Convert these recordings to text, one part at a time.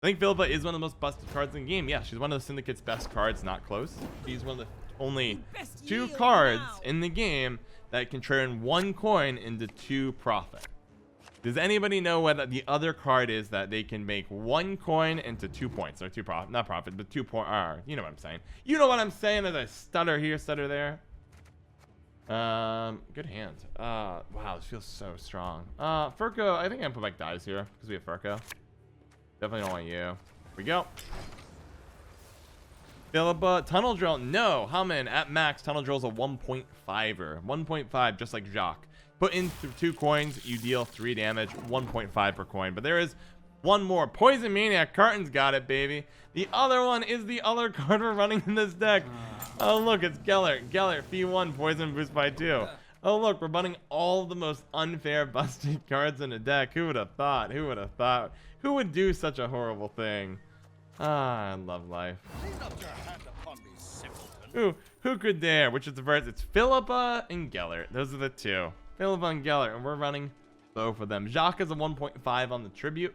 I think Phillipa is one of the most busted cards in the game. Yeah, she's one of the Syndicate's best cards, not close. She's one of the only 2 cards in the game that can turn 1 coin into 2 profit. Does anybody know what the other card is that they can make 1 coin into 2 points? Or 2 profit, not profit, but 2 point. You know what I'm saying. You know what I'm saying as I stutter here, stutter there. Good hand. Wow, this feels so strong. Furco, I think I'm gonna put back dies here because we have Furco. Definitely don't want you. Here we go. Phillipa, tunnel drill. No, Haman at max. Tunnel drill's a 1.5er. 1.5, just like Jacques. Put in 2 coins, you deal 3 damage, 1.5 per coin. But there is one more. Poison Maniac. Carton's got it, baby. The other one is the other card we're running in this deck. Oh, look, it's Gellert. Gellert, fee 1, poison boost by 2. Oh, look, we're running all the most unfair busted cards in a deck. Who would have thought? Who would have thought? Who would do such a horrible thing? I love life. Who could dare? Which is the first? It's Phillipa and Gellert. Those are the 2. Phillipa and Gellert, and we're running both of them. Jacques is a 1.5 on the tribute.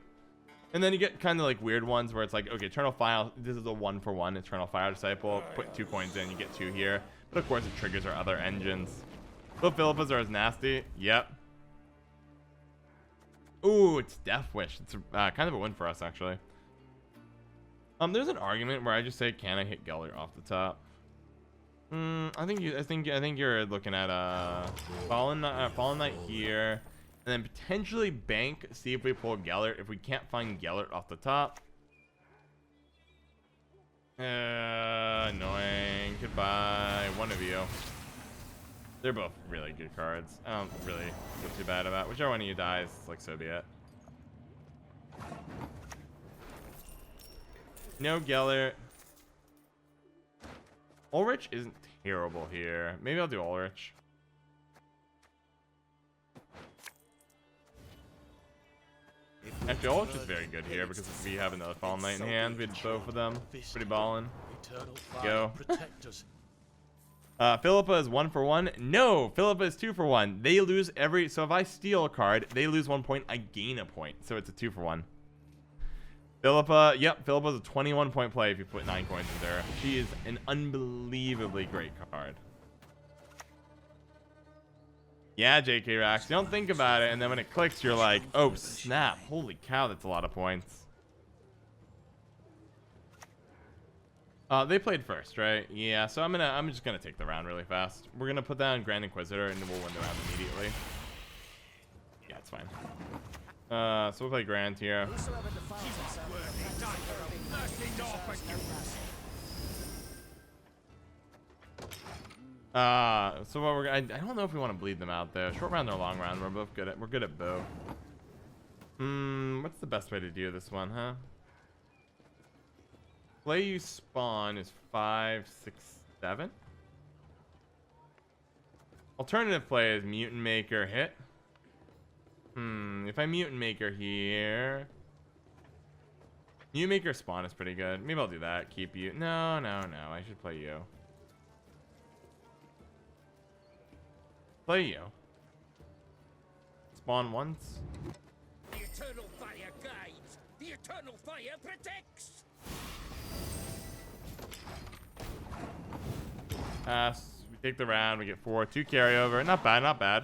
And then you get kind of like weird ones where it's like, okay, Eternal Fire, this is a 1-for-1 Eternal Fire Disciple. Put 2 coins in, you get 2 here. But of course it triggers our other engines. Both Philippas are as nasty. Yep. Ooh, it's Deathwish. It's kind of a win for us, actually. There's an argument where I just say, can I hit Gellert off the top? I think you're looking at Fallen Knight here, and then potentially bank. See if we pull Gellert. If we can't find Gellert off the top, annoying. Goodbye, one of you. They're both really good cards. I don't really feel too bad about whichever one of you dies. Like, so be it. No Gellert. Ulrich isn't terrible here. Maybe I'll do Ulrich. Actually, Ulrich is very good here because we have another Fallen Knight in hand. We had both of them. Pretty ballin'. Go. Phillipa is 1-for-1. No, Phillipa is 2-for-1. They lose every. So if I steal a card, they lose 1 point. I gain a point. So it's a 2-for-1. Phillipa, yep, Philippa's a 21-point play if you put 9 coins in there. She is an unbelievably great card. Yeah, JK Rax, you don't think about it, and then when it clicks, you're like, oh snap! Holy cow, that's a lot of points. They played first, right? Yeah, so I'm just gonna take the round really fast. We're gonna put down Grand Inquisitor, and we'll win the round immediately. Yeah, it's fine. So we'll play Grand here. So what I don't know if we want to bleed them out though. Short round or long round, we're good at both. What's the best way to do this one, huh? Play you spawn is 5, 6, 7. Alternative play is Mutant Maker hit. If I Mutant Maker here, Mutant Maker spawn is pretty good. Maybe I'll do that. Keep you. No. I should play you. Play you. Spawn once. The eternal fire guides. The eternal fire protects. We take the round. We get 4, 2 carryover. Not bad. Not bad.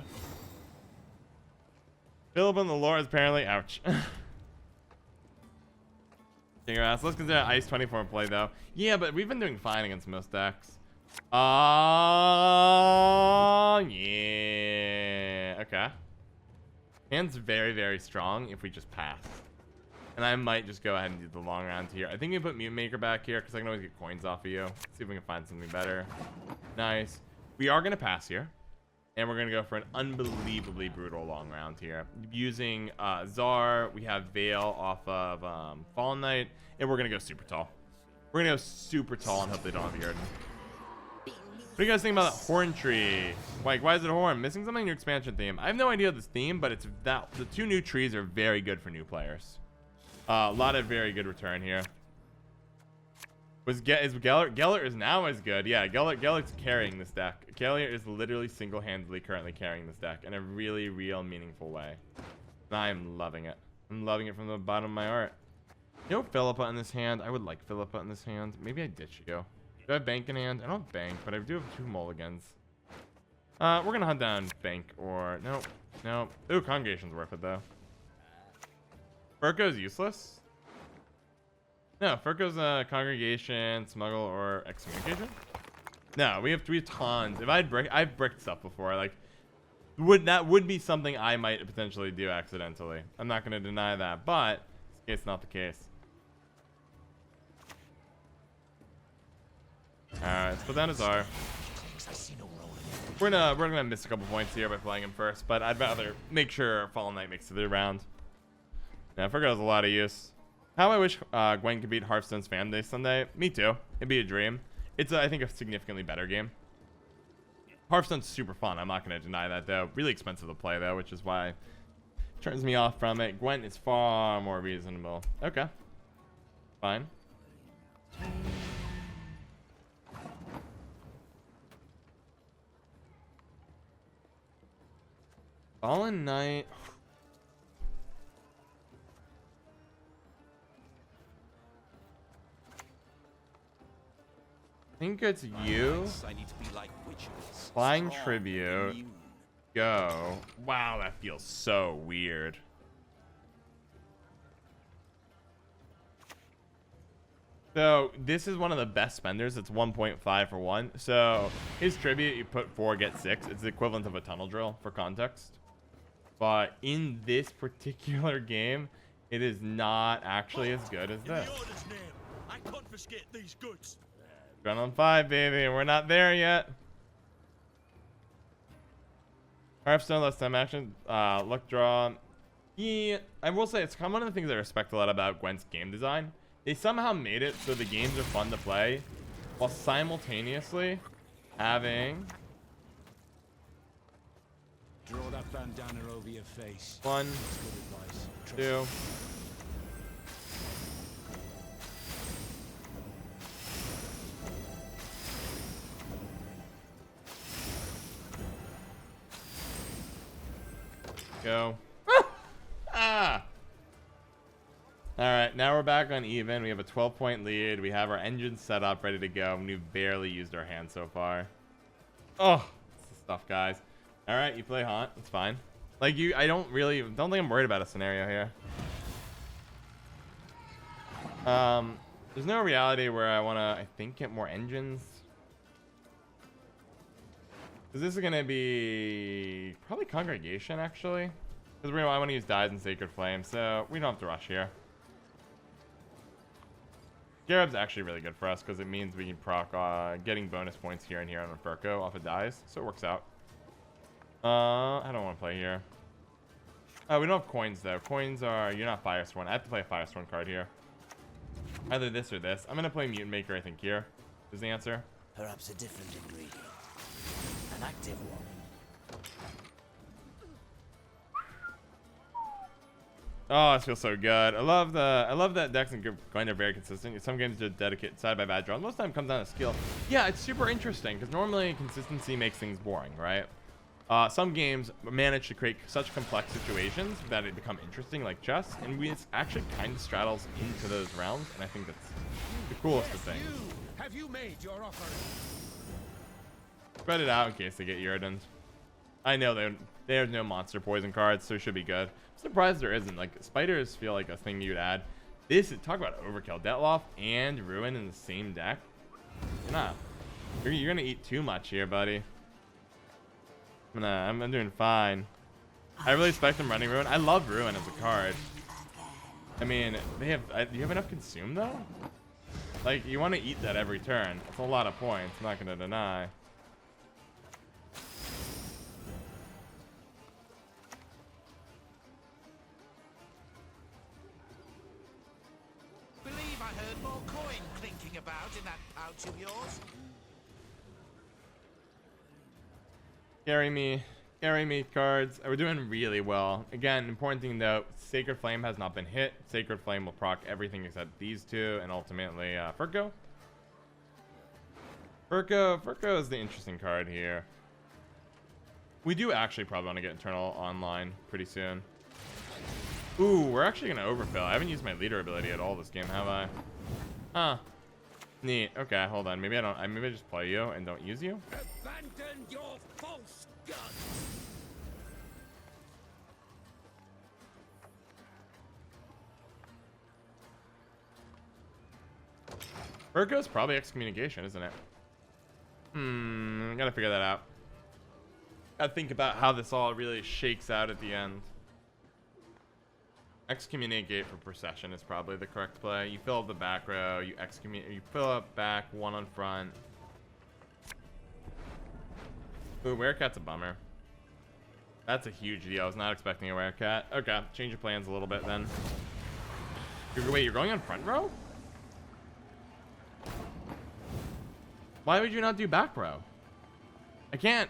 Philip and the lore is apparently ouch. Finger ass. Let's consider Ice 24 in play though. Yeah, but we've been doing fine against most decks. Yeah. Okay. Hand's very, very strong if we just pass. And I might just go ahead and do the long round here. I think we put Mutant Maker back here because I can always get coins off of you. See if we can find something better. Nice. We are going to pass here. And we're going to go for an unbelievably brutal long round here. Using Czar, we have Veil off of Fallen Knight, and we're going to go super tall. We're going to go super tall and hope they don't have Yarden. What do you guys think about that horn tree? Like, why is it a horn? Missing something in your expansion theme? I have no idea this theme, but it's that the 2 new trees are very good for new players. A lot of very good return here. Is Gellert is now as good. Yeah, Gellert's carrying this deck. Gellert is literally single-handedly currently carrying this deck in a really real meaningful way. And I am loving it. I'm loving it from the bottom of my heart. No Phillipa in this hand. I would like Phillipa in this hand. Maybe I ditch you. Do I have bank in hand? I don't have bank, but I do have 2 mulligans. We're gonna hunt down bank or no. Ooh, congregation's worth it though. Furco's useless. No, Furco's congregation, smuggle, or excommunication. No, we have tons. If I've bricked stuff before, like that would be something I might potentially do accidentally. I'm not gonna deny that, but it's not the case. Alright, let's put down his R. We're gonna miss a couple points here by playing him first, but I'd rather make sure Fallen Knight makes it through the round. Yeah, Furco has a lot of use. How I wish Gwent could beat Hearthstone's fan day Sunday. Me too. It'd be a dream. It's, I think, a significantly better game. Hearthstone's super fun. I'm not going to deny that, though. Really expensive to play, though, which is why it turns me off from it. Gwent is far more reasonable. Okay. Fine. Fallen Knight. I think it's you. Flying Tribute. Go. Wow, that feels so weird. So this is one of the best spenders. It's 1.5 for 1. So his tribute, you put 4, get 6. It's the equivalent of a tunnel drill for context. But in this particular game, it is not actually as good as this. I confiscate these goods. Run on 5, baby. We're not there yet. Hearthstone, less time action. Luck draw. Yeah, I will say it's kind of one of the things I respect a lot about Gwent's game design. They somehow made it so the games are fun to play while simultaneously having Draw that bandana over your face. 1, 2. Go. Ah! Alright, now we're back on even. We have a 12-point lead. We have our engine set up, ready to go. And we've barely used our hand so far. Oh, it's the stuff, guys. Alright, you play Haunt. It's fine. Like, I don't think I'm worried about a scenario here. There's no reality where I want to, I think, get more engines. Because this is going to be probably Congregation, actually. Because I want to use Dyes and Sacred Flame, so we don't have to rush here. Scarab's actually really good for us because it means we can proc getting bonus points here and here on a Furco off of Dyes, so it works out. I don't want to play here. Oh, we don't have coins, though. Coins are... You're not Firesworn. I have to play a Firesworn card here. Either this or this. I'm going to play Mutant Maker, I think, here is the answer. Perhaps a different ingredient. An active one. Oh, this feels so good. I love that decks and going are very consistent. Some games just dedicate side by bad draw. Most of the time it comes down to skill. Yeah, it's super interesting because normally consistency makes things boring, right? Some games manage to create such complex situations that it become interesting, like chess, and we actually kind of straddles into those realms, and I think that's the coolest of things. Have you made your offer? Spread it out in case they get Uridan. I know there's no monster poison cards, so it should be good. I'm surprised there isn't. Like, spiders feel like a thing you'd add. This is, talk about overkill. Detloff and Ruin in the same deck. You're gonna eat too much here, buddy. I'm doing fine. I really expect them running Ruin. I love Ruin as a card. I mean, do you have enough consume though? Like, you want to eat that every turn. It's a lot of points. I'm not gonna deny. Believe I heard more coin clinking about in that pouch of yours. Carry me cards. We're doing really well. Again, important thing though, Sacred Flame has not been hit. Sacred Flame will proc everything except these two, and ultimately Furco. Furco is the interesting card here. We do actually probably want to get Eternal online pretty soon. Ooh, we're actually gonna overfill. I haven't used my leader ability at all this game, have I? Huh. Neat. Okay, hold on. Maybe I don't. Maybe I just play you and don't use you. Abandon your false gods. Virgo's probably excommunication, isn't it? Gotta figure that out. Gotta think about how this all really shakes out at the end. Excommunicate for procession is probably the correct play. You fill up the back row, you fill up back, one on front. Ooh, Werecat's a bummer. That's a huge deal. I was not expecting a Werecat. Okay, change your plans a little bit then. Wait, you're going on front row? Why would you not do back row? I can't.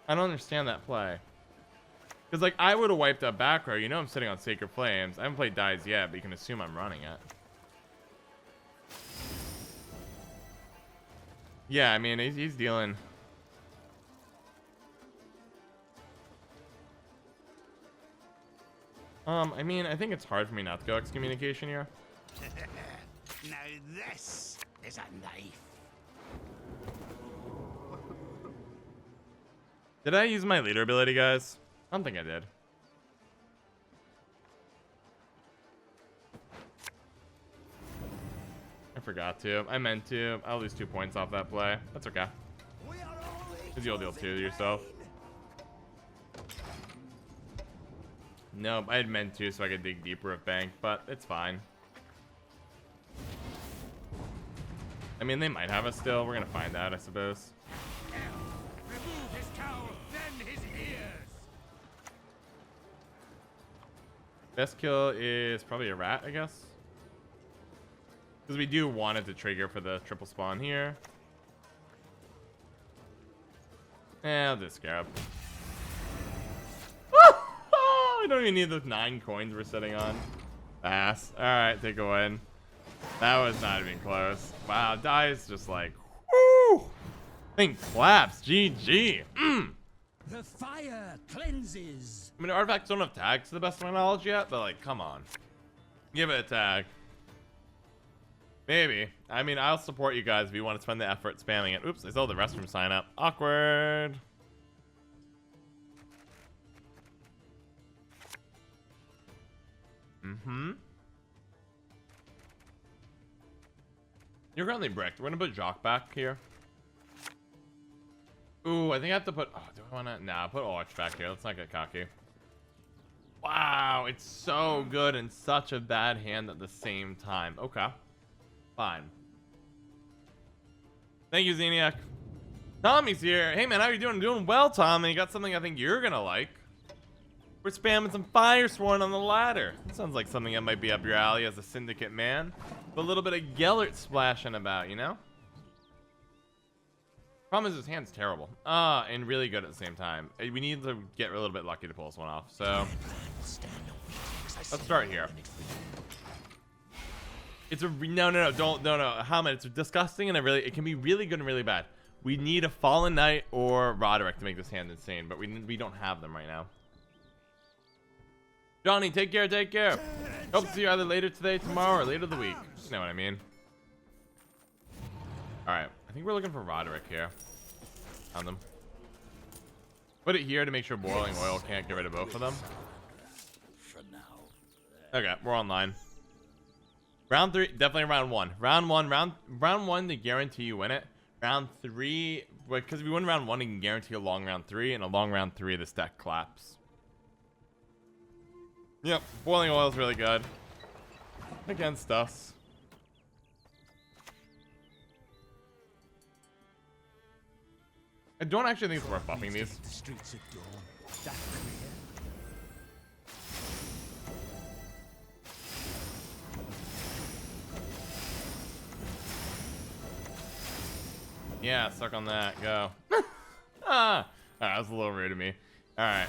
I don't understand that play. Because, like, I would have wiped up back row. You know I'm sitting on Sacred Flames. I haven't played Dies yet, but you can assume I'm running it. Yeah, I mean, he's dealing. I mean, I think it's hard for me not to go excommunication here. Now this is a knife. Did I use my leader ability, guys? I don't think I did. I forgot to. I meant to. I'll lose 2 points off that play. That's okay. Because you'll deal 2 to yourself. Nope, I had meant to so I could dig deeper at bank, but it's fine. I mean, they might have us still. We're going to find out, I suppose. Remove his cowl, then his ears. Best kill is probably a rat, I guess. Because we do want it to trigger for the triple spawn here. I'll do Scarab. I don't even need those 9 coins we're sitting on. Pass. Alright, take a win. That was not even close. Wow, Die's just like, woo! Thing claps. GG. The fire cleanses. I mean, artifacts don't have tags to the best of my knowledge yet, but like, come on. Give it a tag. Maybe. I mean, I'll support you guys if you want to spend the effort spamming it. Oops, I saw the restroom sign up. Awkward. You're currently bricked. We're gonna put Jock back here. Ooh, I think I have to put. Oh, do I wanna? Nah, put Arch back here. Let's not get cocky. Wow, it's so good and such a bad hand at the same time. Okay, fine. Thank you, Zeniac. Tommy's here. Hey man, how you doing? Doing well, Tommy. Got something I think you're gonna like. We're spamming some Firesworn on the ladder. That sounds like something that might be up your alley as a Syndicate man. With a little bit of Gellert splashing about, you know? Problem is his hand's terrible. And really good at the same time. We need to get a little bit lucky to pull this one off. So, let's start here. It's a no, Hamid, it's disgusting and it can be really good and really bad. We need a Fallen Knight or Roderick to make this hand insane, but we don't have them right now. Johnny, take care, take care. Hope to see you either later today, tomorrow, or later the week. You know what I mean. Alright, I think we're looking for Roderick here. Found them. Put it here to make sure boiling oil can't get rid of both of them. Okay, we're online. Round 3, definitely round 1. Round 1 to guarantee you win it. Round 3, because if you win round 1, you can guarantee a long round 3, and a long round 3, this deck claps. Yep, boiling oil is really good against us. I don't actually think it's worth buffing these. The streets at dawn. That clear? Yeah, suck on that. Go. Alright, that was a little rude of me. Alright.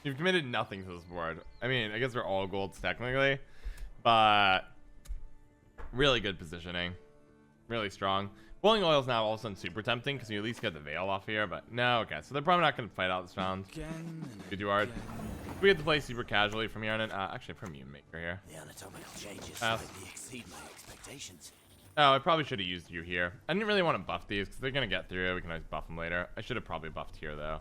You've committed nothing to this board. I mean, I guess they're all golds technically, but really good positioning. Really strong. Boiling Oil's now all of a sudden super tempting because you at least get the Veil off here, but no, okay. So they're probably not going to fight out this round. Good hard. We get to play super casually from here on in. Actually, from Mute Maker here. The anatomical changes Pass. slightly exceed my expectations. Oh, I probably should have used you here. I didn't really want to buff these because they're going to get through. We can always buff them later. I should have probably buffed here, though.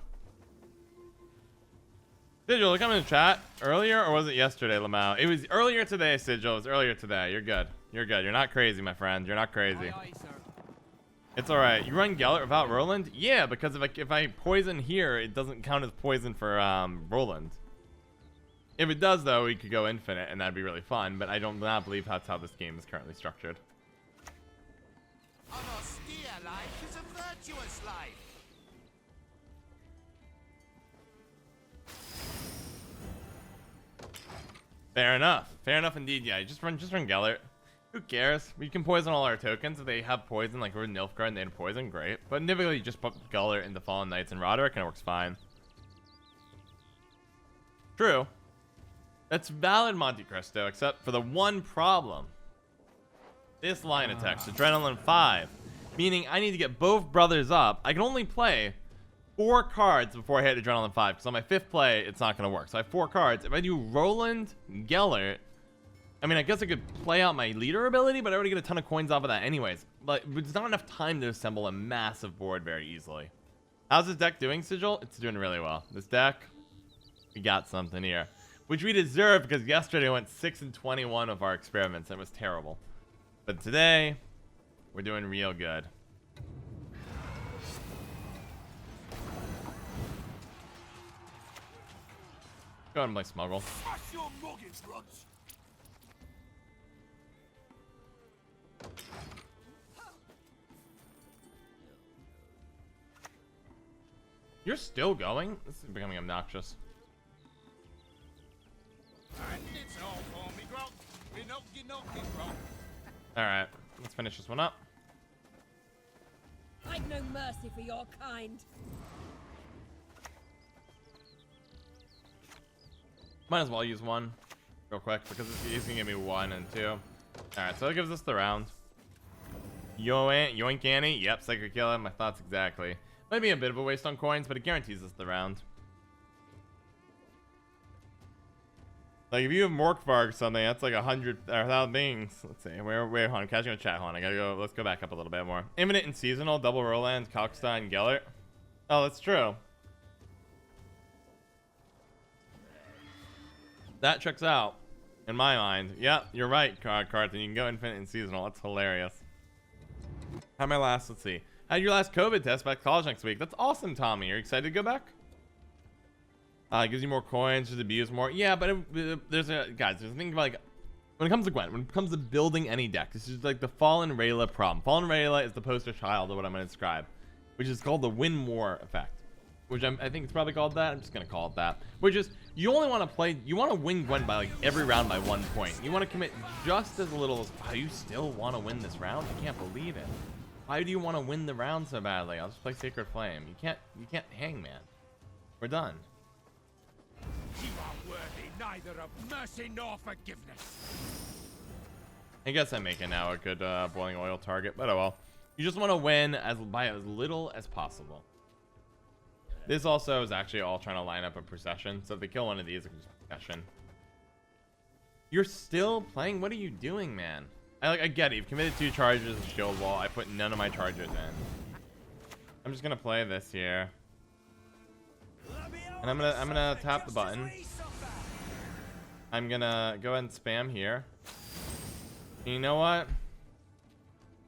Sigil, come in the chat earlier, or was it yesterday, Lamau? It was earlier today, Sigil. It was earlier today. You're good. You're good. You're not crazy, my friend. You're not crazy. It's all right. You run Gellert without Roland? Yeah, because if I poison here, it doesn't count as poison for Roland. If it does, though, we could go infinite, and that'd be really fun. But I do not believe that's how this game is currently structured. An austere life is a virtuous life. Fair enough. Fair enough indeed. Yeah, just run Gellert. Who cares? We can poison all our tokens. If they have poison, like we're in Nilfgaard and they have poison, great. But typically, you just put Gellert into Fallen Knights and Roderick, and it works fine. True. That's valid, Monte Cristo, except for the one problem. This line of text, Adrenaline 5, meaning I need to get both brothers up. I can only play 4 cards before I hit Adrenaline 5, because on my 5th play, it's not going to work. So I have 4 cards. If I do Roland, Gellert, I mean, I guess I could play out my leader ability, but I already get a ton of coins off of that anyways. But there's not enough time to assemble a massive board very easily. How's this deck doing, Sigil? It's doing really well. This deck, we got something here. Which we deserve, because yesterday we went 6-21 of our experiments. It was terrible. But today, we're doing real good. Go ahead and play Smuggle. Smash your noggins, Ruds. You're still going? This is becoming obnoxious. And it's all for me, Grog. We knock, Grog. Alright, let's finish this one up. I've no mercy for your kind. Might as well use one real quick because he's gonna give me 1 and 2. Alright, so that gives us the round. Yoink Annie. Yep, Sacred Killer. My thoughts exactly. Might be a bit of a waste on coins, but it guarantees us the round. Like, if you have Morkvarg or something, that's like 100 or 1,000 beings. Let's see. Where, hold on. I'm catching a chat. Hold on. I gotta go. Let's go back up a little bit more. Imminent and Seasonal, Double Roland, Kalkstein, Gellert. Oh, that's true. That checks out. In my mind. Yeah, you're right, Carthen. You can go Infinite and Seasonal. That's hilarious. How'd my last, let's see. How'd your last COVID test back to college next week? That's awesome, Tommy. Are you excited to go back? It gives you more coins, just abuse more. Yeah, but there's a thing about, like, when it comes to Gwent, when it comes to building any deck, this is like the Fallen Rayla problem. Fallen Rayla is the poster child of what I'm going to describe, which is called the win more effect, which I think it's probably called that. I'm just going to call it that, which is you only want to play, you want to win Gwent by like every round by 1 point. You want to commit just as little as, wow, you still want to win this round? I can't believe it. Why do you want to win the round so badly? I'll just play Sacred Flame. You can't hang, man. We're done. You are worthy neither of mercy nor forgiveness. I guess I'm making now a good boiling oil target, but oh well. You just want to win by as little as possible. This also is actually all trying to line up a procession, so if they kill one of these, it's just procession. You're still playing? What are you doing, man? I get it. You've committed 2 charges of Shieldwall. I put none of my charges in. I'm just gonna play this here. And I'm gonna tap the button. I'm gonna go ahead and spam here. And you know what?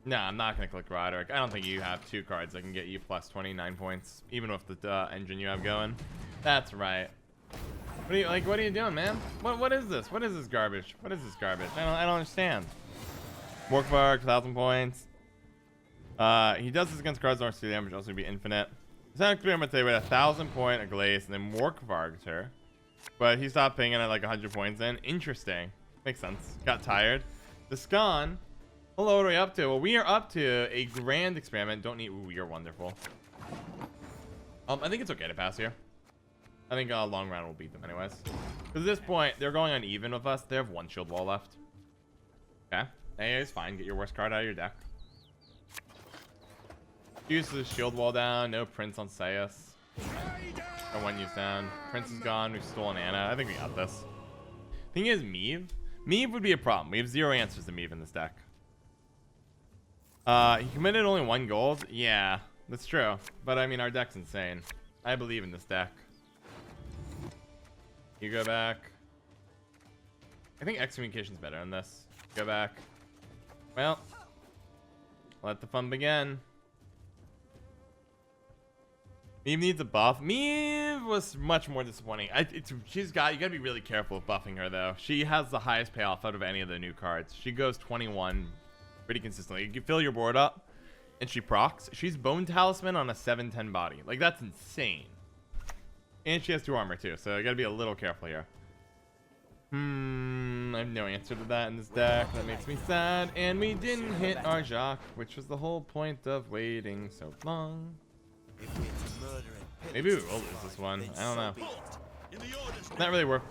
No, I'm not gonna click Roderick. I don't think you have 2 cards that can get you plus 29 points, even with the engine you have going. That's right. What are you like? What are you doing, man? What is this? What is this garbage? What is this garbage? I don't understand. Morkvarg, 1,000 points. He does this against cards that aren't damage, also be infinite. Sound experiment today with 1,000 point a glaze and then Morkvarged her, but he stopped pinging at like 100 points in. Interesting. Makes sense. Got tired. The Scan. Hello, what are we up to? Well, we are up to a grand experiment. Don't need. Ooh, you're wonderful. I think it's okay to pass here. I think long round will beat them anyways. Because at this point, they're going uneven with us. They have 1 Shieldwall left. Okay. AA is fine. Get your worst card out of your deck. Use the shield wall down. No Prince on Sayus. Or one use down. Prince is gone. We've stolen Anna. I think we got this. Thing is, Meave. Meave would be a problem. We have 0 answers to Meave in this deck. He committed only 1 gold. Yeah, that's true. But I mean, our deck's insane. I believe in this deck. You go back. I think excommunication's better on this. Go back. Well, let the fun begin. Meave needs a buff. Meave was much more disappointing. You gotta be really careful of buffing her though. She has the highest payoff out of any of the new cards. She goes 21 pretty consistently. You can fill your board up, and she procs. She's Bone Talisman on a 7/10 body. Like that's insane. And she has 2 armor too, so you gotta be a little careful here. I have no answer to that in this deck. That makes me sad. And we didn't hit our Jacques, which was the whole point of waiting so long. Maybe we will lose this one. I don't know. Not really worth.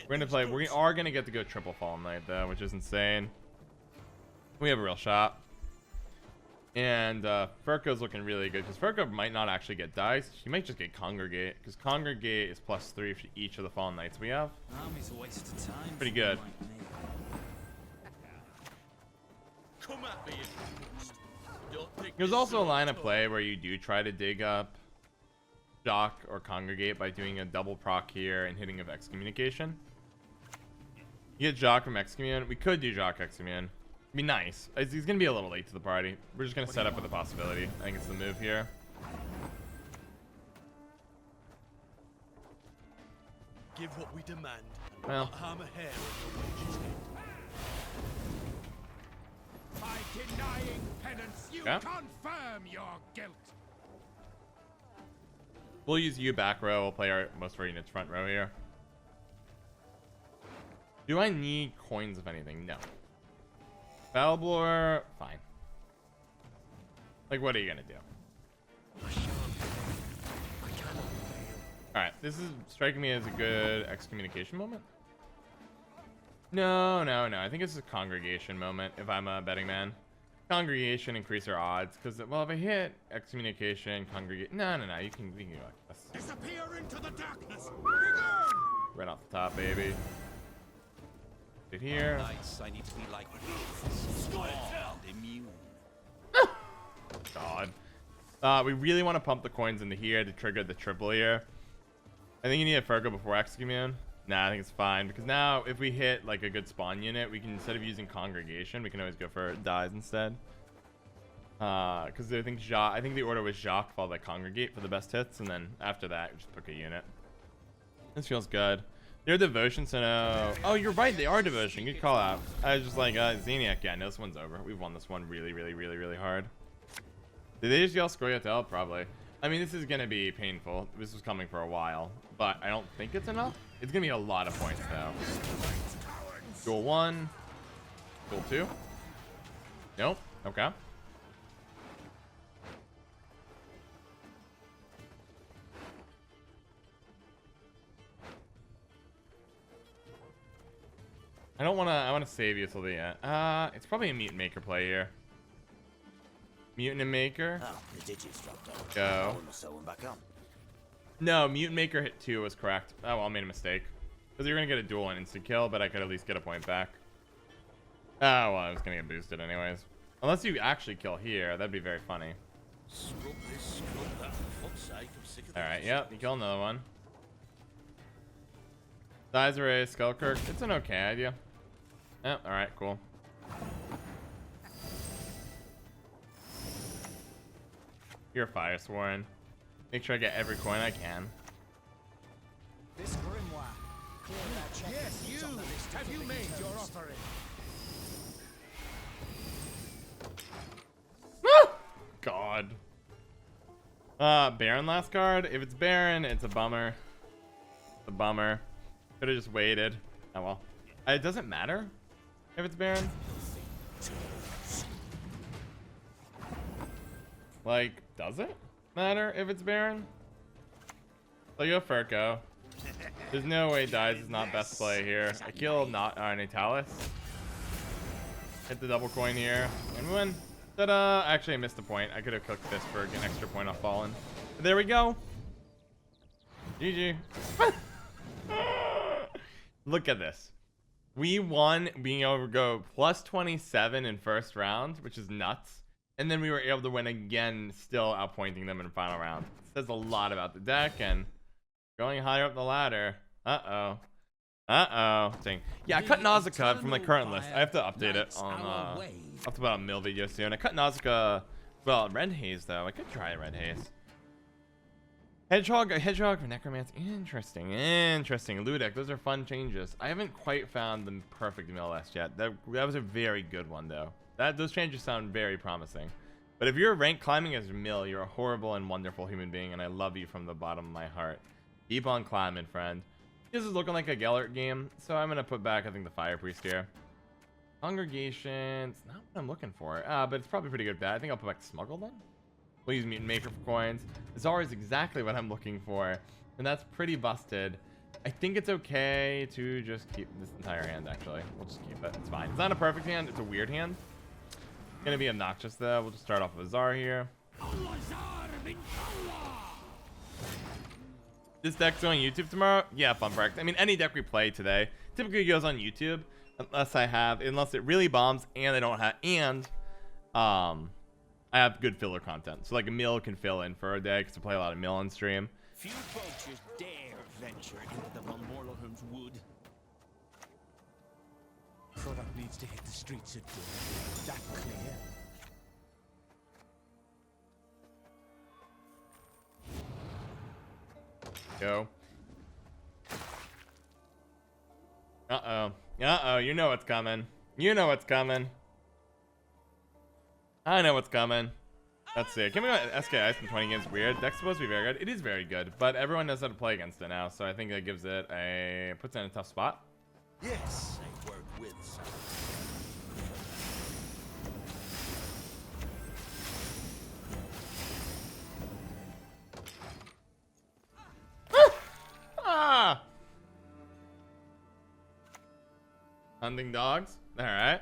We're gonna play. We are gonna get to go triple Fallen Knight though, which is insane. We have a real shot. And Furko's looking really good because Furko might not actually get dice. She might just get Congregate because Congregate is +3 for each of the Fallen Knights we have. Pretty good. There's also a line of play where you do try to dig up Jacques or Congregate by doing a double proc here and hitting of Excommunication. You get Jacques from Excommunion. We could do Jacques Excommunion. Be nice. He's gonna be a little late to the party. We're just gonna set up with the possibility. I think it's the move here. Give what we demand. Well, Harm a hair of your wages. By denying penance, you Yeah. confirm your guilt. we'll use you back row. We'll play most of our units front row here. Do I need coins of anything? No. Falblor, fine. Like, what are you gonna do? Alright, this is striking me as a good excommunication moment. No. I think it's a congregation moment if I'm a betting man. Congregation increase our odds because, well, if I hit excommunication, congregate. No. You can go like this. Disappear into the darkness. Right off the top, baby. It here. Nice. I need to be like immune. God. We really want to pump the coins into here to trigger the triple here. I think you need a Furgo before Excommunion. Nah, I think it's fine because now if we hit like a good spawn unit, we can, instead of using Congregation, we can always go for dies instead. Because I think the order was Jacques followed by Congregate for the best hits, and then after that, we just pick a unit. This feels good. They're Devotion, so no. Oh, you're right. They are Devotion. Good call out. I was just like, Xeniac. Yeah, no, this one's over. We've won this one really hard. Did they just yell Scoia'tael? Probably. I mean, this is going to be painful. This was coming for a while, but I don't think it's enough. It's going to be a lot of points, though. Duel 1. Duel 2. Nope. Okay. I want to save you till the end. It's probably a Mutant Maker play here. Mutant and Maker. Oh, the digits dropped off. Go. So back up. No, Mutant Maker hit 2 was correct. Oh, well, I made a mistake. Because you're going to get a duel and instant kill, but I could at least get a point back. Oh, well, I was going to get boosted anyways. Unless you actually kill here, that'd be very funny. Alright, yep, you kill another one. Size Array, Skullkirk. It's an okay idea. Yep, alright, cool. You're Firesworn. Make sure I get every coin I can. This grimoire. Yes, you. Have you made your offering? God. Baron last card. If it's Baron, it's a bummer. It's a bummer. Could have just waited. Oh well. It doesn't matter if it's Baron. Like, does it matter if it's Baron? So you go Furko. There's no way Dies is not best play here. I kill not Natalis. Hit the double coin here and win. Ta-da! Actually, I missed the point. I could have cooked this for an extra point off Fallen. But there we go. GG. Look at this. We won being able to go plus 27 in first round, which is nuts. And then we were able to win again, still outpointing them in the final round. It says a lot about the deck and going higher up the ladder. Uh-oh. Uh-oh. Dang. Yeah, I cut Nausicaa from the current list. I have to update it on, I'll have to put out a mill video soon. I cut Nausicaa, well, Red Haze, though. I could try Red Haze. Hedgehog for Necromancer. Interesting. Ludek, those are fun changes. I haven't quite found the perfect mill list yet. That was a very good one, though. Those changes sound very promising. But if you're rank climbing as mill, you're a horrible and wonderful human being, and I love you from the bottom of my heart. Keep on climbing, friend. This is looking like a Gellert game, so I'm going to put back, I think, the Fire Priest here. Congregation, it's not what I'm looking for, but it's probably pretty good bet. I think I'll put back Smuggle then. We'll use Mutant Maker for coins. Zara is exactly what I'm looking for, and that's pretty busted. I think it's okay to just keep this entire hand, actually. We'll just keep it. It's fine. It's not a perfect hand. It's a weird hand. It's going to be obnoxious, though. We'll just start off with Zara here. This deck's going YouTube tomorrow? Yeah, fun fact. I mean, any deck we play today typically goes on YouTube unless it really bombs and I don't have, and I have good filler content. So like a mill can fill in for a day because I play a lot of mill on stream. Few poachers dare venture into the Von Morlohun's wood. Product needs to hit the streets at dawn. That clear? Go. Uh-oh. Uh-oh, you know what's coming. You know what's coming. I know what's coming. Let's see. Can we go SK Ice in 20 games? Weird. Deck's supposed to be very good. It is very good, but everyone knows how to play against it now, so I think that gives it a... puts it in a tough spot. Yes, I work with some. Ah! Hunting dogs. All right.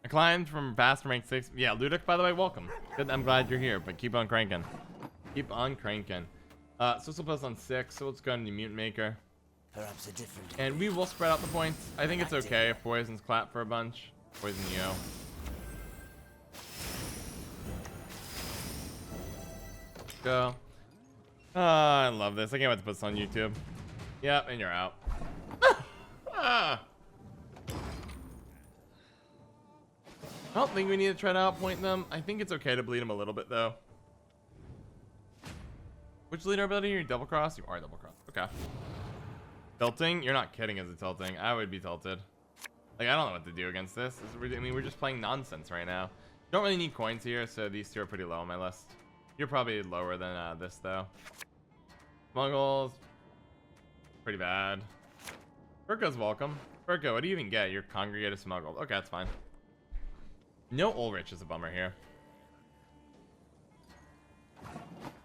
I climbed from fast rank 6. Yeah, Ludek, by the way, welcome. Good, I'm glad you're here, but keep on cranking. Keep on cranking. Social post on 6, so let's go into Mutant Maker. Perhaps a different. And we will spread out the points. I think it's okay if Poisons clap for a bunch. Poison Yo. Go. I love this. I can't wait to put this on YouTube. Yep, and you're out. I don't think we need to try to outpoint them. I think it's okay to bleed them a little bit, though. Which leader ability are you? Double cross? You are double cross. Okay. Tilting? You're not kidding, is it tilting? I would be tilted. Like, I don't know what to do against this. I mean, we're just playing nonsense right now. Don't really need coins here, so these two are pretty low on my list. You're probably lower than this, though. Smuggles. Pretty bad. Furco's welcome. Furco, what do you even get? You're congregated smuggled. Okay, that's fine. No Ulrich is a bummer here.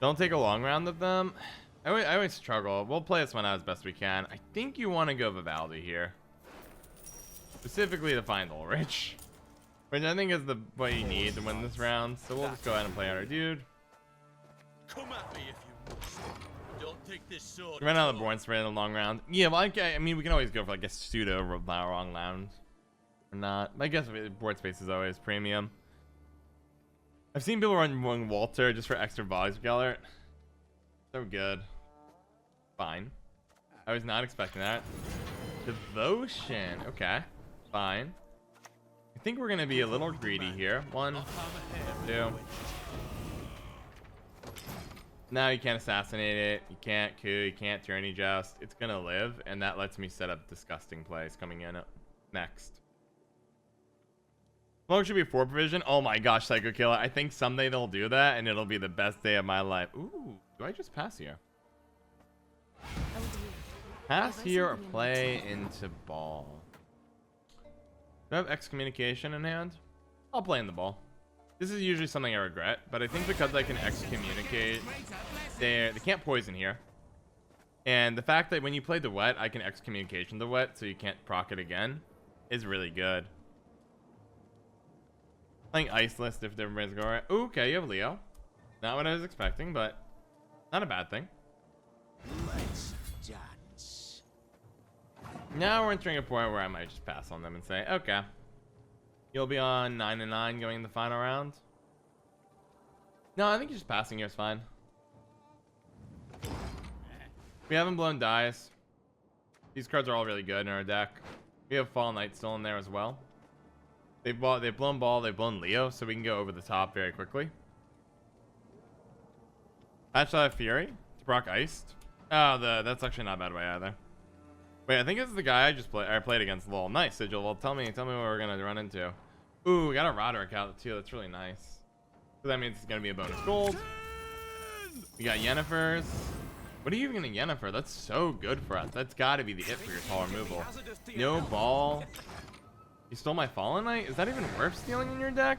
Don't take a long round of them. I always struggle. We'll play this one out as best we can. I think you want to go Vivaldi here. Specifically to find Ulrich. Which I think is what you need to win this round. So we'll just go ahead and play out our dude. Come at me if you must. Don't take this sword. Run out of the board spray in the long round. Yeah, well, I mean, we can always go for like a pseudo wrong round. Or not. I guess board space is always premium. I've seen people run Walter just for extra bodies with Gellert. So good. Fine. I was not expecting that. Devotion. Okay. Fine. I think we're going to be a little greedy here. 1, 2. Now you can't assassinate it. You can't coup. You can't tyranny joust. It's going to live, and that lets me set up disgusting plays coming in next. Smoke should be 4 provision. Oh my gosh, Psycho Killer. I think someday they'll do that, and it'll be the best day of my life. Ooh, do I just pass here? Pass here or play into ball? Do I have excommunication in hand? I'll play in the ball. This is usually something I regret, but I think because I can excommunicate, they can't poison here. And the fact that when you play the wet, I can excommunication the wet, so you can't proc it again, is really good. Playing Ice List if everybody's going right. Ooh, okay, you have Leo. Not what I was expecting, but not a bad thing. Let's dance. Now we're entering a point where I might just pass on them and say, okay, you'll be on 9-9 going in the final round. No, I think just passing here is fine. We haven't blown dice. These cards are all really good in our deck. We have Fall Knight still in there as well. They've blown Ball, they've blown Leo, so we can go over the top very quickly. Patchlight Fury to proc Iced. Oh, that's actually not a bad way either. Wait, I think it's the guy I played against. Lol. Nice, Sigil. Well, tell me what we're gonna run into. Ooh, we got a Roderick out too. That's really nice. So that means it's gonna be a bonus gold. We got Yennefer's. What are you even gonna Yennefer? That's so good for us. That's gotta be the it for your tall removal. No Ball. You stole my Fallen Knight? Is that even worth stealing in your deck?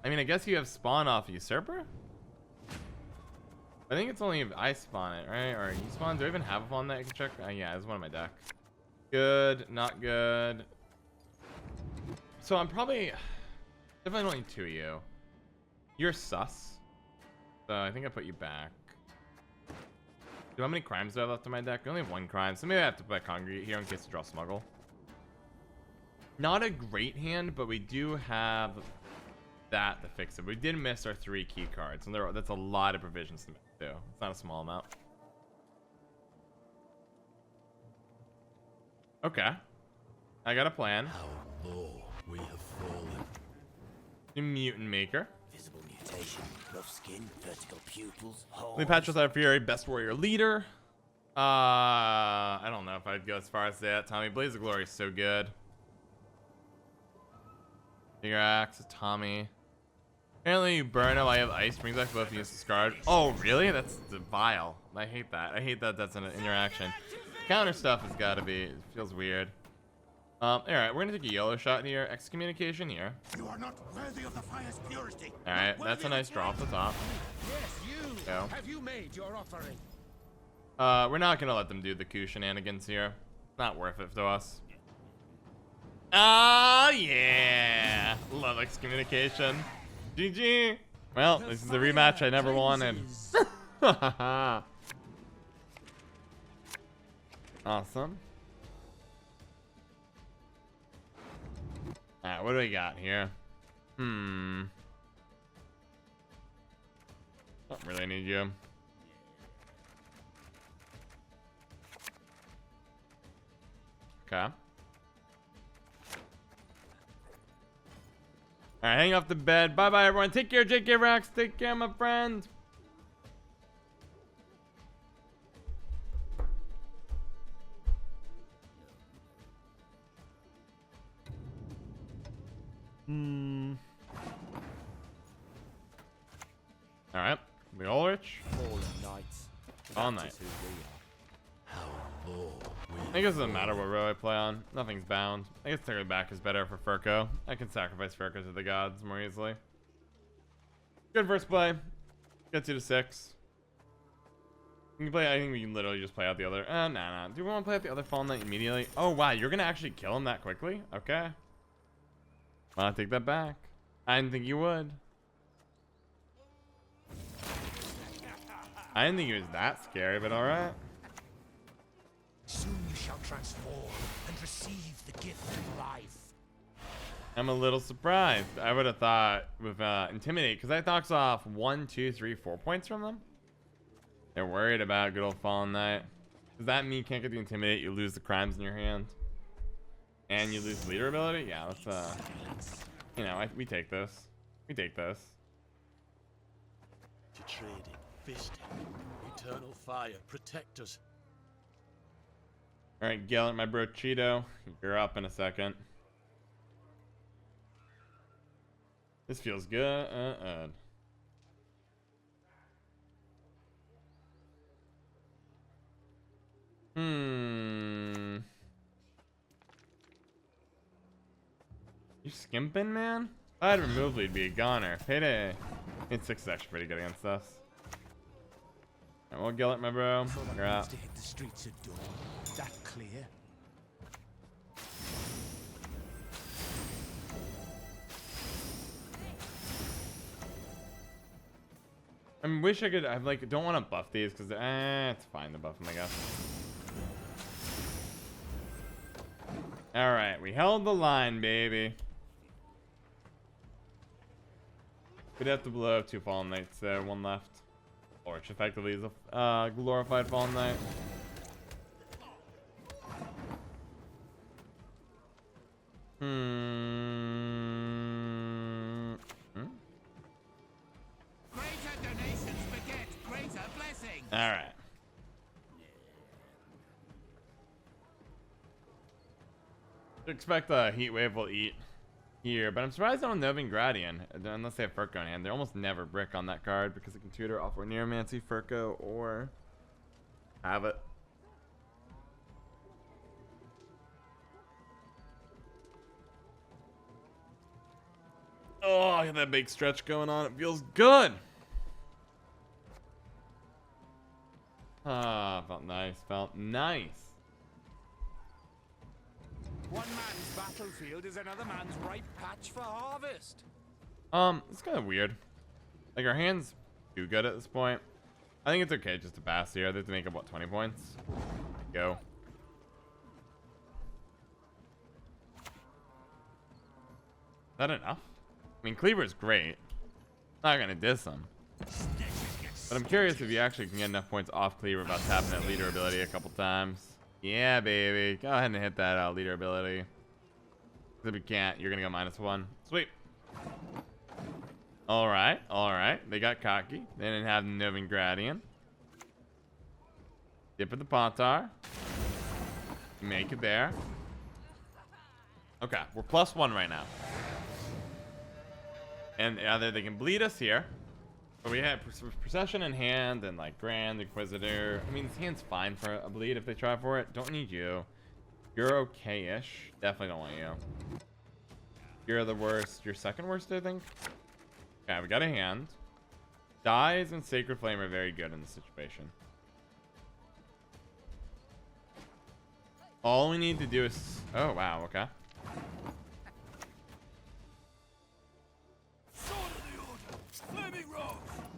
I mean, I guess you have spawn off Usurper? I think it's only if I spawn it, right? Or you spawn. Do I even have a Fallen Knight I can check? Yeah, it's one of my deck. Good, not good. So I'm probably definitely only 2 of you. You're sus. So I think I put you back. How many crimes do I have left in my deck? I only have 1 crime, so maybe I have to play Congregate here in case to draw Smuggle. Not a great hand, but we do have that to fix it. We did miss our 3 key cards, and that's a lot of provisions to miss too. It's not a small amount. Okay, I got a plan. How low we have fallen. New Mutant Maker. Visible mutation, rough skin, vertical pupils, holes. We patch with our Fury, best warrior leader. I don't know if I'd go as far as that. Tommy, Blaze of Glory is so good. Bigger Axe, Tommy. Apparently, you burn I have ice, brings back both uses card. Oh, really? That's vile. I hate that. I hate that that's an interaction. Counter stuff has got to be. It feels weird. All right, we're gonna take a yellow shot here. Excommunication here. You are not worthy of the fire's purity. All right, that's a nice draw off the top. Yes, you. Go. Have you made your offering? We're not gonna let them do the coup shenanigans here. Not worth it to us. Oh yeah, love excommunication. GG. Well, this is the rematch I never wanted. Awesome. Alright, what do we got here? Don't really need you. Okay. Alright, hang off the bed. Bye bye, everyone. Take care, JK Rax. Take care, my friend. Alright, we all rich? Fallen knights. All That night. is who we are. How low I guess it doesn't matter what row I play on. Nothing's bound. I guess taking back is better for Furco. I can sacrifice Furco to the gods more easily. Good first play. Gets you to 6. You can play. I think we can literally just play out the other. Nah. Do we want to play out the other Fallen Knight immediately? Oh wow, you're gonna actually kill him that quickly? Okay. Well, I take that back. I didn't think you would. I didn't think he was that scary, but alright. Soon you shall transform and receive the gift of life. I'm a little surprised. I would have thought with Intimidate, because that knocks off 1, 2, 3, 4 points from them. They're worried about good old Fallen Knight. Does that mean you can't get the Intimidate? You lose the crimes in your hand? And you lose leader ability? Yeah, let's, you know, we take this. We take this. To trading, fisting, eternal fire, protect us. Alright, Gellert, my bro Cheeto. You're up in a second. This feels good. You skimping, man? If I had removed, we'd be a goner. Payday. It's 6 is actually pretty good against us. Alright, well, Gellert, my bro. You're up. To hit the streets at dawn. That clear? I wish I could. I like don't want to buff these because it's fine to buff them, I guess. All right, we held the line, baby. We'd have to blow 2 Fallen Knights there, 1 left. Which effectively is a glorified Fallen Knight. Greater donations beget greater blessings. All right. Expect a heat wave will eat here, but I'm surprised I don't know Gradian unless they have Furco in hand. They almost never brick on that card because it can tutor off or Neuromancy, Furco, or have it. Oh, I got that big stretch going on. It feels good. Ah, felt nice. Felt nice. One man's battlefield is another man's ripe patch for harvest. It's kind of weird. Like, our hands do good at this point. I think it's okay just to pass here. They have to make up, what, 20 points? Go. Is that enough? I mean, Cleaver's great. Not gonna diss him. But I'm curious if you actually can get enough points off Cleaver without tapping that leader ability a couple times. Yeah, baby. Go ahead and hit that leader ability. If you can't, you're gonna go -1. Sweet. Alright, alright. They got cocky. They didn't have Novigradian. Dip at the Pontar. Make it there. Okay, we're +1 right now. And either they can bleed us here, or we have Procession in hand and like Grand Inquisitor. I mean, this hand's fine for a bleed if they try for it. Don't need you. You're okay-ish. Definitely don't want you. You're the worst. You're second worst, I think. Okay, we got a hand. Dyes and Sacred Flame are very good in this situation. All we need to do is... Oh, wow, okay.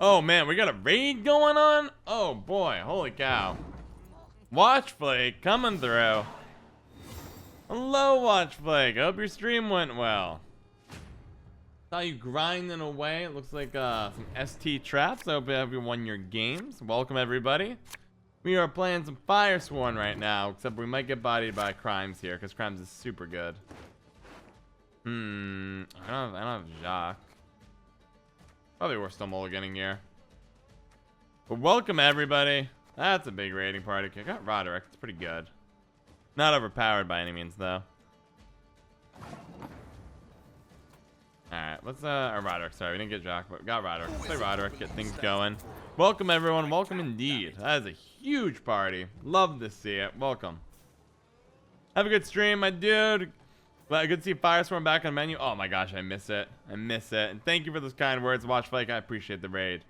Oh, man, we got a raid going on? Oh, boy, holy cow. Watch Flake coming through. Hello, Watch Flake. I hope your stream went well. Saw you grinding away. It looks like some ST traps. I hope you won your games. Welcome, everybody. We are playing some Firesworn right now, except we might get bodied by Crimes here, because Crimes is super good. I don't have Jacques. Probably worth still mulliganing here. But welcome, everybody. That's a big raiding party. I got Roderick. It's pretty good. Not overpowered by any means, though. Alright, let's, or Roderick, sorry. We didn't get Jacques, but we got Roderick. Let's play Roderick, get things going. Welcome, everyone. Welcome indeed. That is a huge party. Love to see it. Welcome. Have a good stream, my dude. Well, good to see Firesworn back on the menu. Oh my gosh, I miss it. I miss it. And thank you for those kind words, Watch Flake. I appreciate the raid.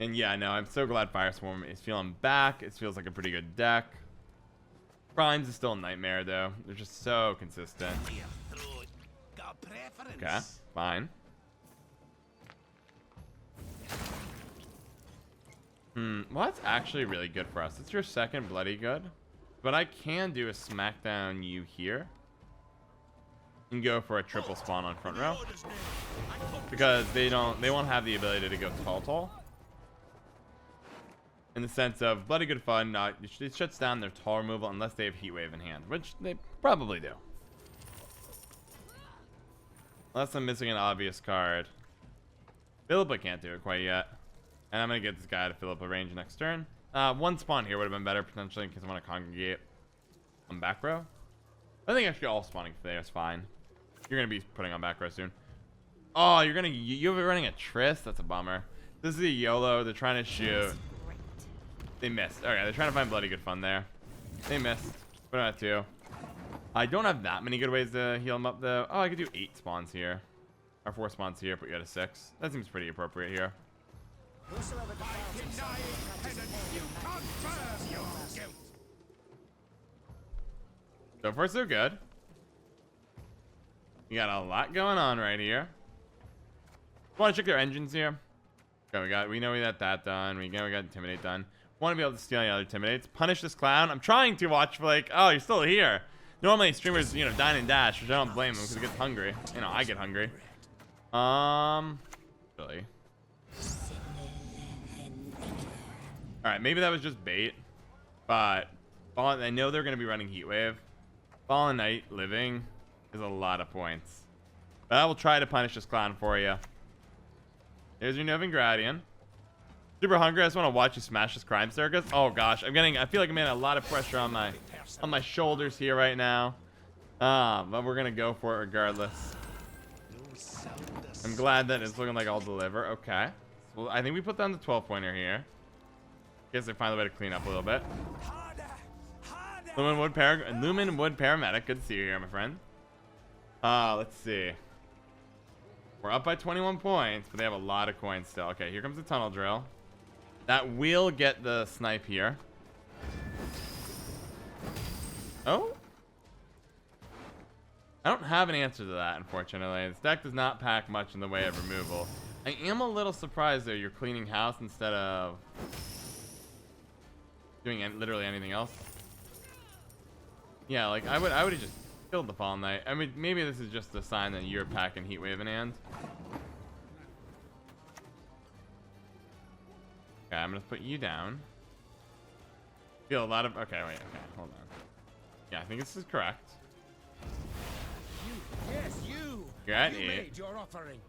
And yeah, no, I'm so glad Firesworn is feeling back. It feels like a pretty good deck. Crimes is still a nightmare, though. They're just so consistent. Okay, fine. Well, that's actually really good for us. It's your second bloody good. But I can do a smackdown you here. And go for a triple spawn on front row. Because they won't have the ability to go tall. In the sense of bloody good fun, it shuts down their tall removal unless they have heat wave in hand, which they probably do. Unless I'm missing an obvious card. Phillipa can't do it quite yet. And I'm gonna get this guy to Phillipa range next turn. One spawn here would have been better potentially because I want to congregate on back row. I think actually all spawning there is fine. You're gonna be putting on back row soon. Oh, you're running a Triss? That's a bummer. This is a YOLO. They're trying to shoot. They missed. Okay, they're trying to find bloody good fun there. They missed. Put on 2. I don't have that many good ways to heal them up though. Oh, I could do 8 spawns here. Or 4 spawns here, put you at a 6. That seems pretty appropriate here. So far, so good. You got a lot going on right here. Want to check their engines here? Okay, we know we got that done. We got Intimidate done. Want to be able to steal any other Intimidates. Punish this clown. I'm trying to watch for like, oh, you're still here. Normally streamers, you know, dine and dash, which I don't blame them because it gets hungry. You know, I get hungry. Really. Alright, maybe that was just bait. But I know they're gonna be running Heatwave. Fallen Knight living is a lot of points. But I will try to punish this clown for you. There's your Novigradian. Super hungry. I just want to watch you smash this crime circus. Oh gosh, I feel like I'm getting a lot of pressure on my shoulders here right now. But we're gonna go for it regardless. I'm glad that it's looking like I'll deliver. Okay. Well, I think we put down the 12-pointer here. Guess they find a way to clean up a little bit. Lumen Wood Paramedic. Good to see you here, my friend. Let's see. We're up by 21 points, but they have a lot of coins still. Okay, here comes the tunnel drill. That will get the snipe here. Oh? I don't have an answer to that, unfortunately. This deck does not pack much in the way of removal. I am a little surprised, though, you're cleaning house instead of doing literally anything else. Yeah, like, I would have just killed the Fallen Knight. I mean, maybe this is just a sign that you're packing Heatwave in hand. Okay, I'm gonna put you down. Feel a lot of... Okay, wait, okay, hold on. Yeah, I think this is correct. Yes, you. You're at You 8. made your offering.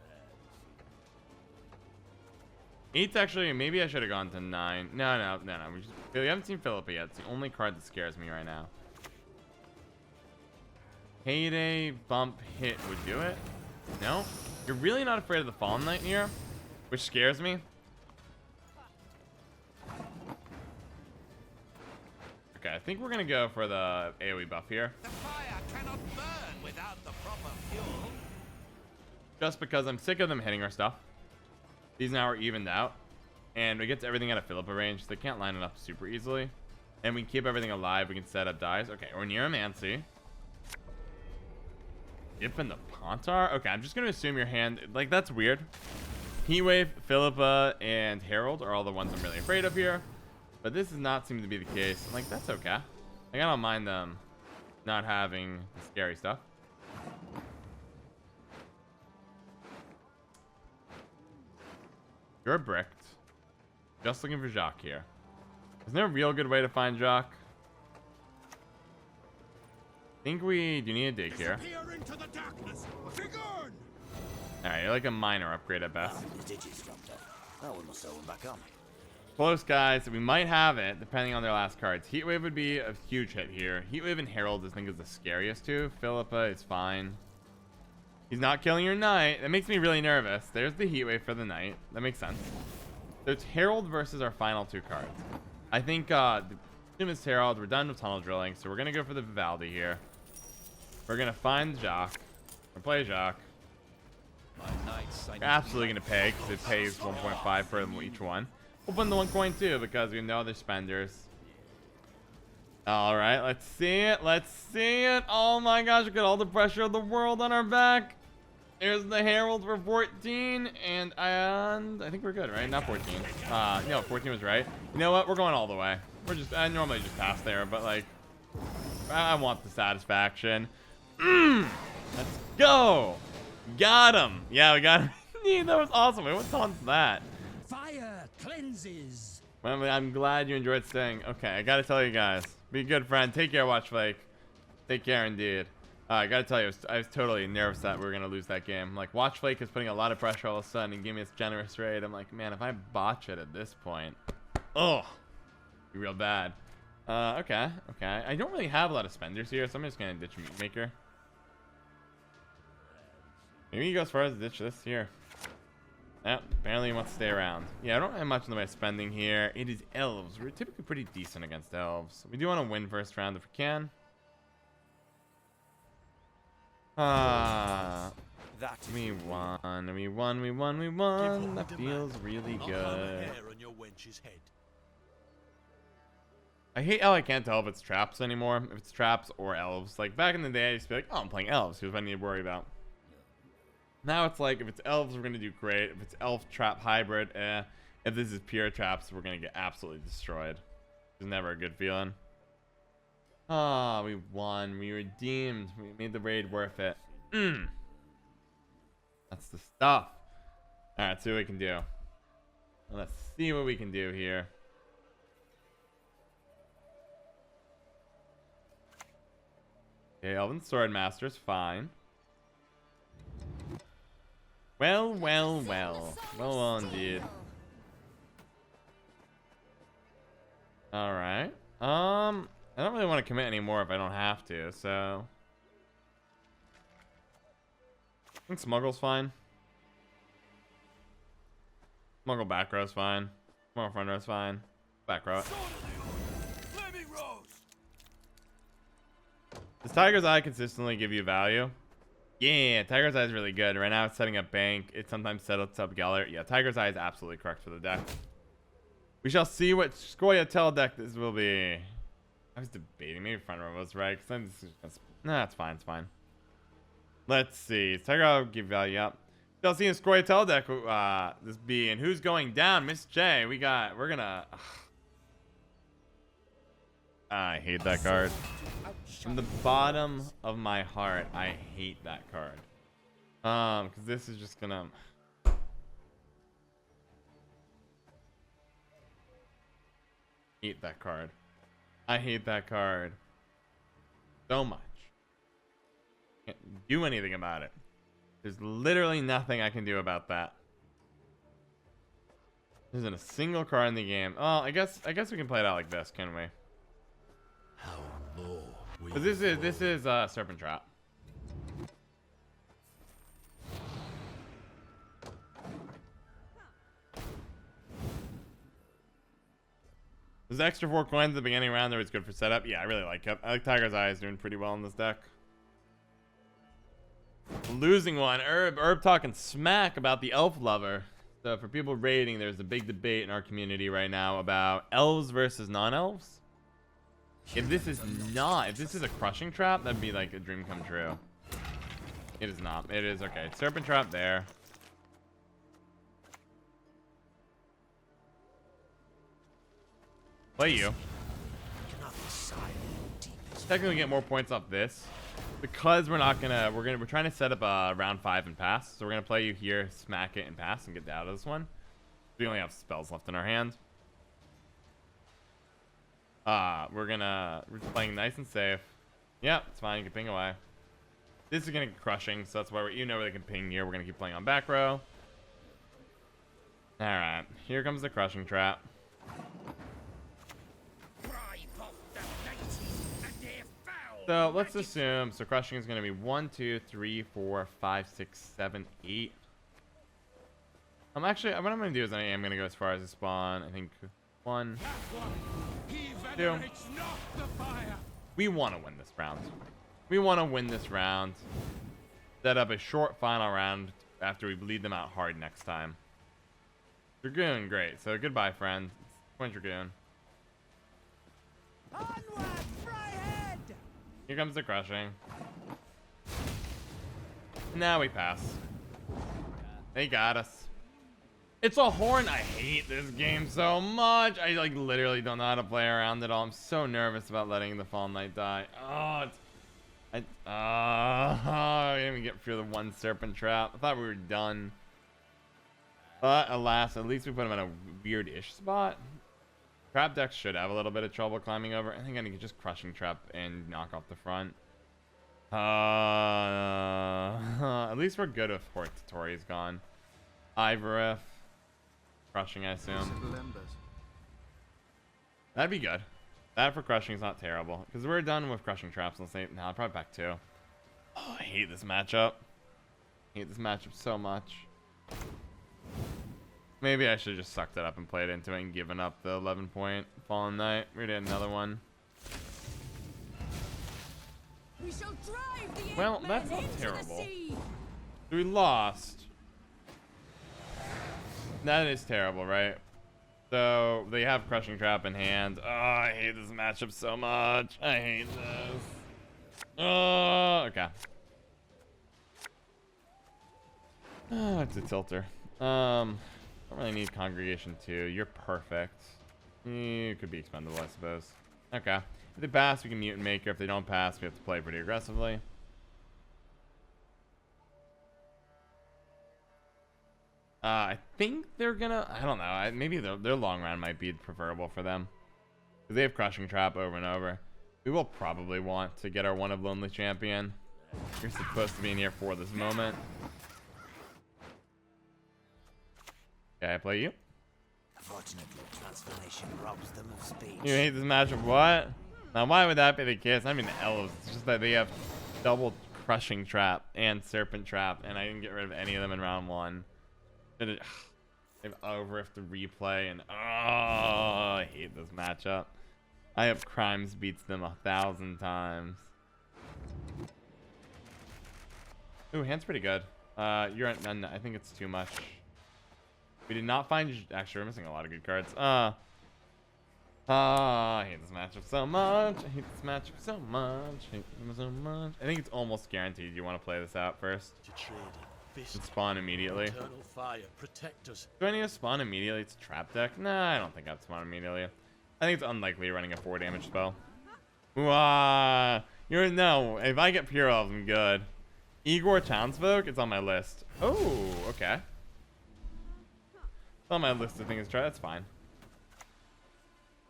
8's actually... Maybe I should have gone to 9. No. We haven't seen Phillipa yet. It's the only card that scares me right now. Heyday, bump, hit would do it. No? You're really not afraid of the Fallen Knight here? Which scares me. Okay, I think we're gonna go for the AoE buff here. The fire cannot burn without the proper fuel. Just because I'm sick of them hitting our stuff. These now are evened out. And we get to everything at a Phillipa range, so they can't line it up super easily. And we can keep everything alive. We can set up dies. Okay, we're near a Mancy. Dip in the Pontar? Okay, I'm just going to assume your hand... Like, that's weird. Heatwave, Phillipa, and Herald are all the ones I'm really afraid of here. But this does not seem to be the case. Like, that's okay. Like, I don't mind them not having the scary stuff. You're bricked. Just looking for Jacques here. Isn't there a real good way to find Jacques? I think we do need a dig here. Into the darkness. Alright, you're like a minor upgrade at best. The digits dropped off. Oh, we must throw them back on. Close, guys. We might have it, depending on their last cards. Heatwave would be a huge hit here. Heatwave and Herald, I think, is the scariest too. Phillipa is fine. He's not killing your knight. That makes me really nervous. There's the Heatwave for the knight. That makes sense. So it's Herald versus our final 2 cards. I think the Doom's Herald. We're done with tunnel drilling, so we're gonna go for the Vivaldi here. We're gonna find Jacques. Or play Jacques. We're absolutely gonna pay because it pays 1.5 for them each one. We'll put in the 1 coin too because we know they're spenders. All right, let's see it. Let's see it. Oh my gosh, look at all the pressure of the world on our back. There's the Herald for 14, and I think we're good, right? Not 14. No, 14 was right. You know what? We're going all the way. I normally just pass there, but like, I want the satisfaction. Let's go. Got him. Yeah, we got him. That was awesome. What taunts that? Fire cleanses. Well, I'm glad you enjoyed staying. Okay, I gotta tell you guys. Be a good friend. Take care, Watch Flake. Take care indeed. I gotta tell you, I was totally nervous that we were gonna lose that game. Like, Watch Flake is putting a lot of pressure all of a sudden and gave me this generous raid. I'm like, man, if I botch it at this point, oh, be real bad. Okay. I don't really have a lot of spenders here, so I'm just gonna ditch Meat Maker. Maybe you go as far as ditch this here. Yep, apparently he wants to stay around. Yeah, I don't have much in the way of spending here. It is Elves. We're typically pretty decent against Elves. We do want to win first round if we can. We won. That feels really good. I hate how I can't tell if it's traps anymore. If it's traps or Elves. Like, back in the day, I used to be like, oh, I'm playing Elves. Here's what I need to worry about. Now it's like, if it's elves, we're gonna do great. If it's elf trap hybrid, eh. If this is pure traps, we're gonna get absolutely destroyed. It's never a good feeling. Ah, we won. We redeemed. We made the raid worth it. That's the stuff. All right, see what we can do. Let's see what we can do here. Okay, Elven Swordmaster's fine. Well, well, well. Well, well, indeed. Alright. I don't really want to commit anymore if I don't have to, so... I think Smuggle's fine. Smuggle back row's fine. Smuggle front row's fine. Back row. Does Tiger's Eye consistently give you value? Yeah, Tiger's Eye is really good. Right now it's setting up Bank. It sometimes sets up Gellert. Yeah, Tiger's Eye is absolutely correct for the deck. We shall see what Scoia'tael deck this will be. I was debating. Maybe front row was right. Nah, it's fine. It's fine. Let's see. Tiger Eye will give value up. Shall see a Scoia'tael deck this be. And who's going down? Miss J. We're gonna... I hate that card. From the bottom of my heart, I hate that card. Because this is just gonna... hate that card. I hate that card so much. Can't do anything about it. There's literally nothing I can do about that. There isn't a single card in the game. Oh, I guess we can play it out like this, can we? How low will But this is Serpent Trap. This extra 4 coins at the beginning round there is good for setup. Yeah, I really like it. I like Tiger's Eye is doing pretty well in this deck. Losing one. Herb talking smack about the elf lover. So for people raiding, there's a big debate in our community right now about elves versus non-elves. If this is a crushing trap, that'd be like a dream come true. It is not. It is okay. Serpent trap there. Play you. Technically get more points off this. Because we're trying to set up a round 5 and pass. So we're gonna play you here, smack it and pass and get out of this one. We only have spells left in our hand. We're just playing nice and safe. Yep, it's fine, you can ping away. This is gonna get crushing, so that's why you know where they can ping here. We're gonna keep playing on back row. Alright, here comes the crushing trap. So let's assume crushing is gonna be 1, 2, 3, 4, 5, 6, 7, 8. Actually what I'm gonna do is I am gonna go as far as the spawn. I think 1, 2. We want to win this round. We want to win this round. Set up a short final round after we bleed them out hard next time. Dragoon, great. So goodbye, friend. Point Dragoon. Here comes the crushing. Now we pass. They got us. It's a horn. I hate this game so much. I like literally don't know how to play around it all. I'm so nervous about letting the Fallen Knight die. Oh, I didn't even get through the one serpent trap. I thought we were done. But alas, at least we put him in a weird-ish spot. Trap decks should have a little bit of trouble climbing over. I think I need to just crushing trap and knock off the front. At least we're good if Hortatori's gone. Ivorith. Crushing, I assume. That'd be good. That for crushing is not terrible. Because we're done with crushing traps. Let's say, nah, probably back 2. Oh, I hate this matchup. I hate this matchup so much. Maybe I should have just sucked it up and played into it and given up the 11-point Fallen Knight. We did another one. We shall drive the Well, that's not terrible. We lost. That is terrible, right? So they have crushing trap in hand. Oh, I hate this matchup so much. I hate this. Oh, okay. Oh, it's a tilter. Don't really need Congregation 2. You're perfect. You could be expendable, I suppose. Okay. If they pass, we can Mutant Maker. If they don't pass, we have to play pretty aggressively. I think they're gonna... I don't know. Maybe their long round might be preferable for them. Because they have Crushing Trap over and over. We will probably want to get our One of Lonely Champion. You're supposed to be in here for this moment. Okay, I play you. Unfortunately, transformation robs them of speech. You hate this matchup? What? Now, why would that be the case? I mean, the Elves. It's just that they have double Crushing Trap and Serpent Trap, and I didn't get rid of any of them in round 1. They have Overriff to replay, and oh, I hate this matchup. I have Crimes beats them 1,000 times. Ooh, hand's pretty good. You're at none. I think it's too much. We did not find... Actually, we're missing a lot of good cards. I hate this matchup so much. I hate this matchup so much. I hate them so much. I think it's almost guaranteed you want to play this out first. And spawn immediately. Fire, protect us. Do I need to spawn immediately? It's a trap deck? Nah, I don't think I'd spawn immediately. I think it's unlikely you're running a 4 damage spell. No, if I get Pure Elves, I'm good. Igor Townsfolk, it's on my list. Oh, okay. It's on my list of things to try. That's fine.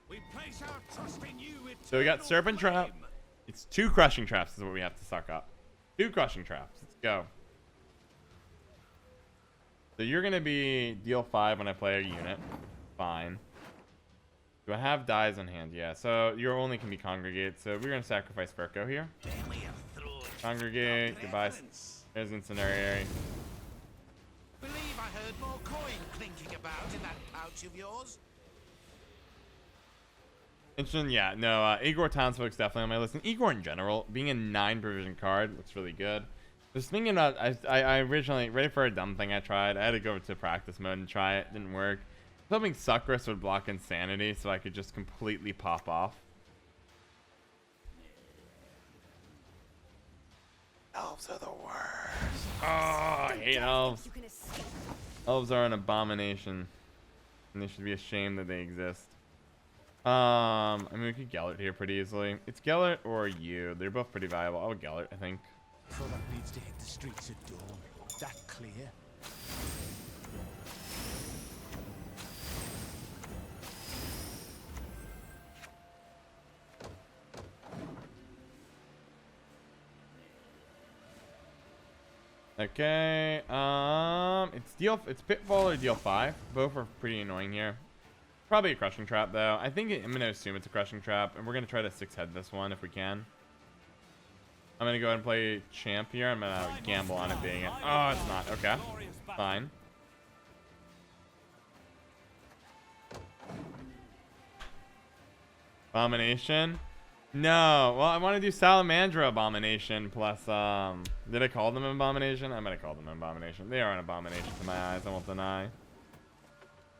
We place our trust in you, So we got Serpent Trap. It's 2 Crushing Traps is what we have to suck up. 2 Crushing Traps. Let's go. So you're going to be deal 5 when I play a unit. Fine. Do I have dies on hand? Yeah. So your only can be Congregate. So we're going to sacrifice Furco here. Congregate. Goodbye. There's Incendiary. Believe I heard more coin clinking about in that pouch of yours. Interesting. Yeah. No. Igor Townsfolk's definitely on my list. And Igor in general, being a 9 provision card, looks really good. Just thinking about, I originally, ready for a dumb thing I tried. I had to go to practice mode and try it. Didn't work. I was hoping Suckress would block Insanity so I could just completely pop off. Elves are the worst. Oh, I hate elves. Elves are an abomination. And they should be ashamed that they exist. I mean, we could Gellert here pretty easily. It's Gellert or you. They're both pretty viable. I'll Gellert, I think. So that needs to hit the streets at dawn. That clear? Okay, it's Pitfall or deal 5. Both are pretty annoying here. Probably a Crushing Trap though. I'm gonna assume it's a Crushing Trap, and we're gonna try to 6-head this one if we can. I'm gonna go ahead and play Champ here. I'm gonna gamble on it being it. Oh, it's not. Okay, fine. Abomination. No, well, I want to do Salamandra Abomination plus, did I call them an Abomination? I might have called them an Abomination. They are an Abomination to my eyes, I won't deny.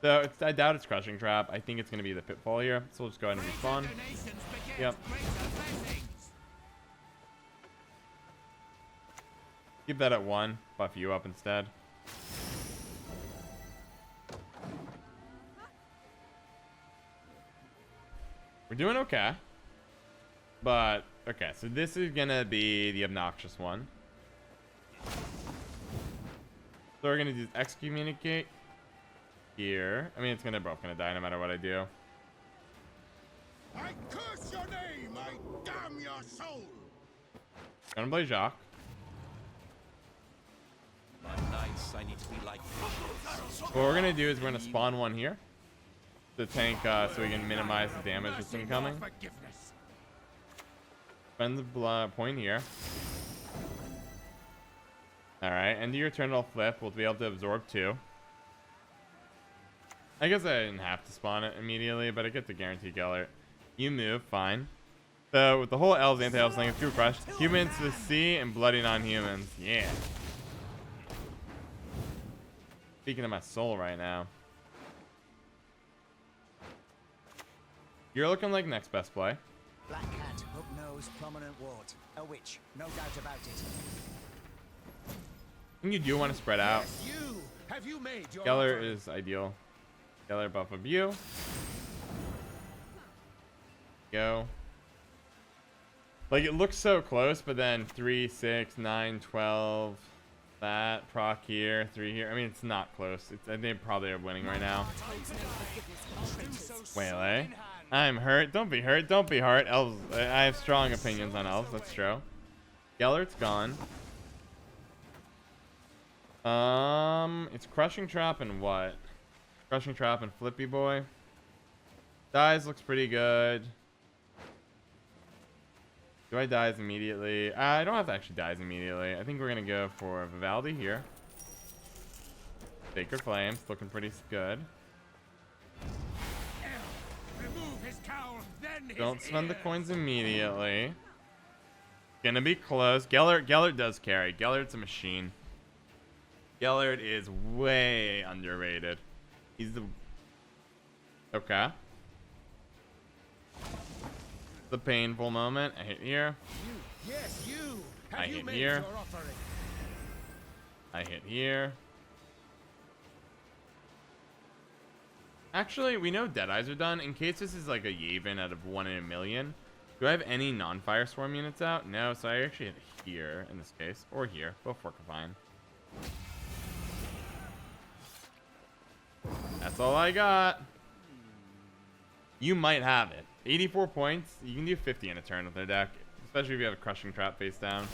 So, I doubt it's Crushing Trap. I think it's going to be the Pitfall here, so we'll just go ahead and respawn. Yep. Keep that at 1, buff you up instead. We're doing okay. But, okay, so this is gonna be the obnoxious one. So we're gonna do Excommunicate here. I mean, it's both gonna die no matter what I do. I curse your name! I damn your soul! Gonna play Jacques. I need to be like What we're gonna do is we're gonna spawn one here. The tank, so we can minimize the damage that's incoming. Spend the point here. Alright, end of your turn, I'll flip. We'll be able to absorb 2. I guess I didn't have to spawn it immediately, but I get to guarantee Gellert. You move, fine. So, with the whole Elves, Anti-Elves thing, it's too crushed. Humans to the sea and bloody non-humans. Yeah. Speaking of my soul right now. You're looking like next best play. Black cat, hook nose, prominent wart. A witch, no doubt about it. And you do want to spread out. you have you made your Gellert offering? is ideal. Gellert buff of you. Go. Like, it looks so close, but then 3, 6, 9, 12. That proc here, 3 here. I mean, it's not close. They probably are winning right now. Waylay. I'm hurt. Don't be hurt. Don't be hurt. Elves. I have strong opinions on elves. That's true. Gellert's gone. It's Crushing Trap and what? Crushing Trap and Flippy Boy. Dies looks pretty good. Do I dies immediately? I don't have to actually dies immediately. I think we're gonna go for Vivaldi here. Sacred Flames, looking pretty good. Remove his cowl, then his Don't spend the ear. coins immediately. Gonna be close. Gellert does carry. Gellert's a machine. Gellert is way underrated. He's the... Okay. The painful moment. I hit here. Yes, you. Have I you hit made here. your offering? I hit here. Actually, we know Deadeyes are done. In case this is like a Yavin out of 1 in a million. Do I have any non-Firesworn units out? No, so I actually hit here in this case. Or here. Both work fine. That's all I got. You might have it. 84 points. You can do 50 in a turn with their deck. Especially if you have a Crushing Trap face down.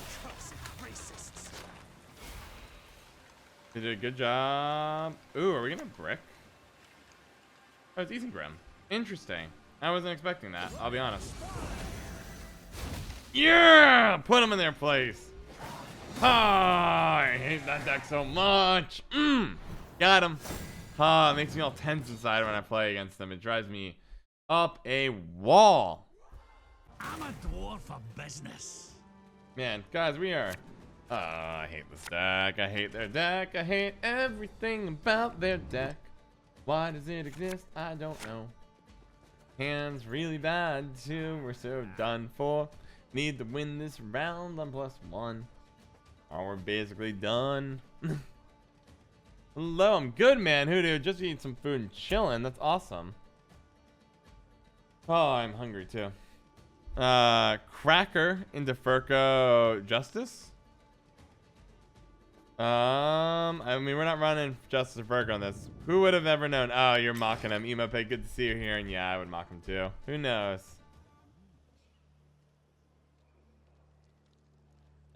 They did a good job. Ooh, are we gonna brick? Oh, it's Easy Grim. Interesting. I wasn't expecting that, I'll be honest. Yeah! Put them in their place. Ah, I hate that deck so much. Got him. Ah, it makes me all tense inside when I play against them. It drives me up a wall. I'm a dwarf for business. Man, guys, we are... I hate this deck. I hate their deck. I hate everything about their deck. Why does it exist? I don't know. Hands really bad, too. We're so done for. Need to win this round on +1. Oh, we're basically done. Hello, I'm good, man. Hoodoo, just eating some food and chilling. That's awesome. Oh, I'm hungry, too. Cracker into Furco Justice. I mean, we're not running Justice or Furco on this. Who would have ever known? Oh, you're mocking him. Emope, good to see you here. And yeah, I would mock him too. Who knows?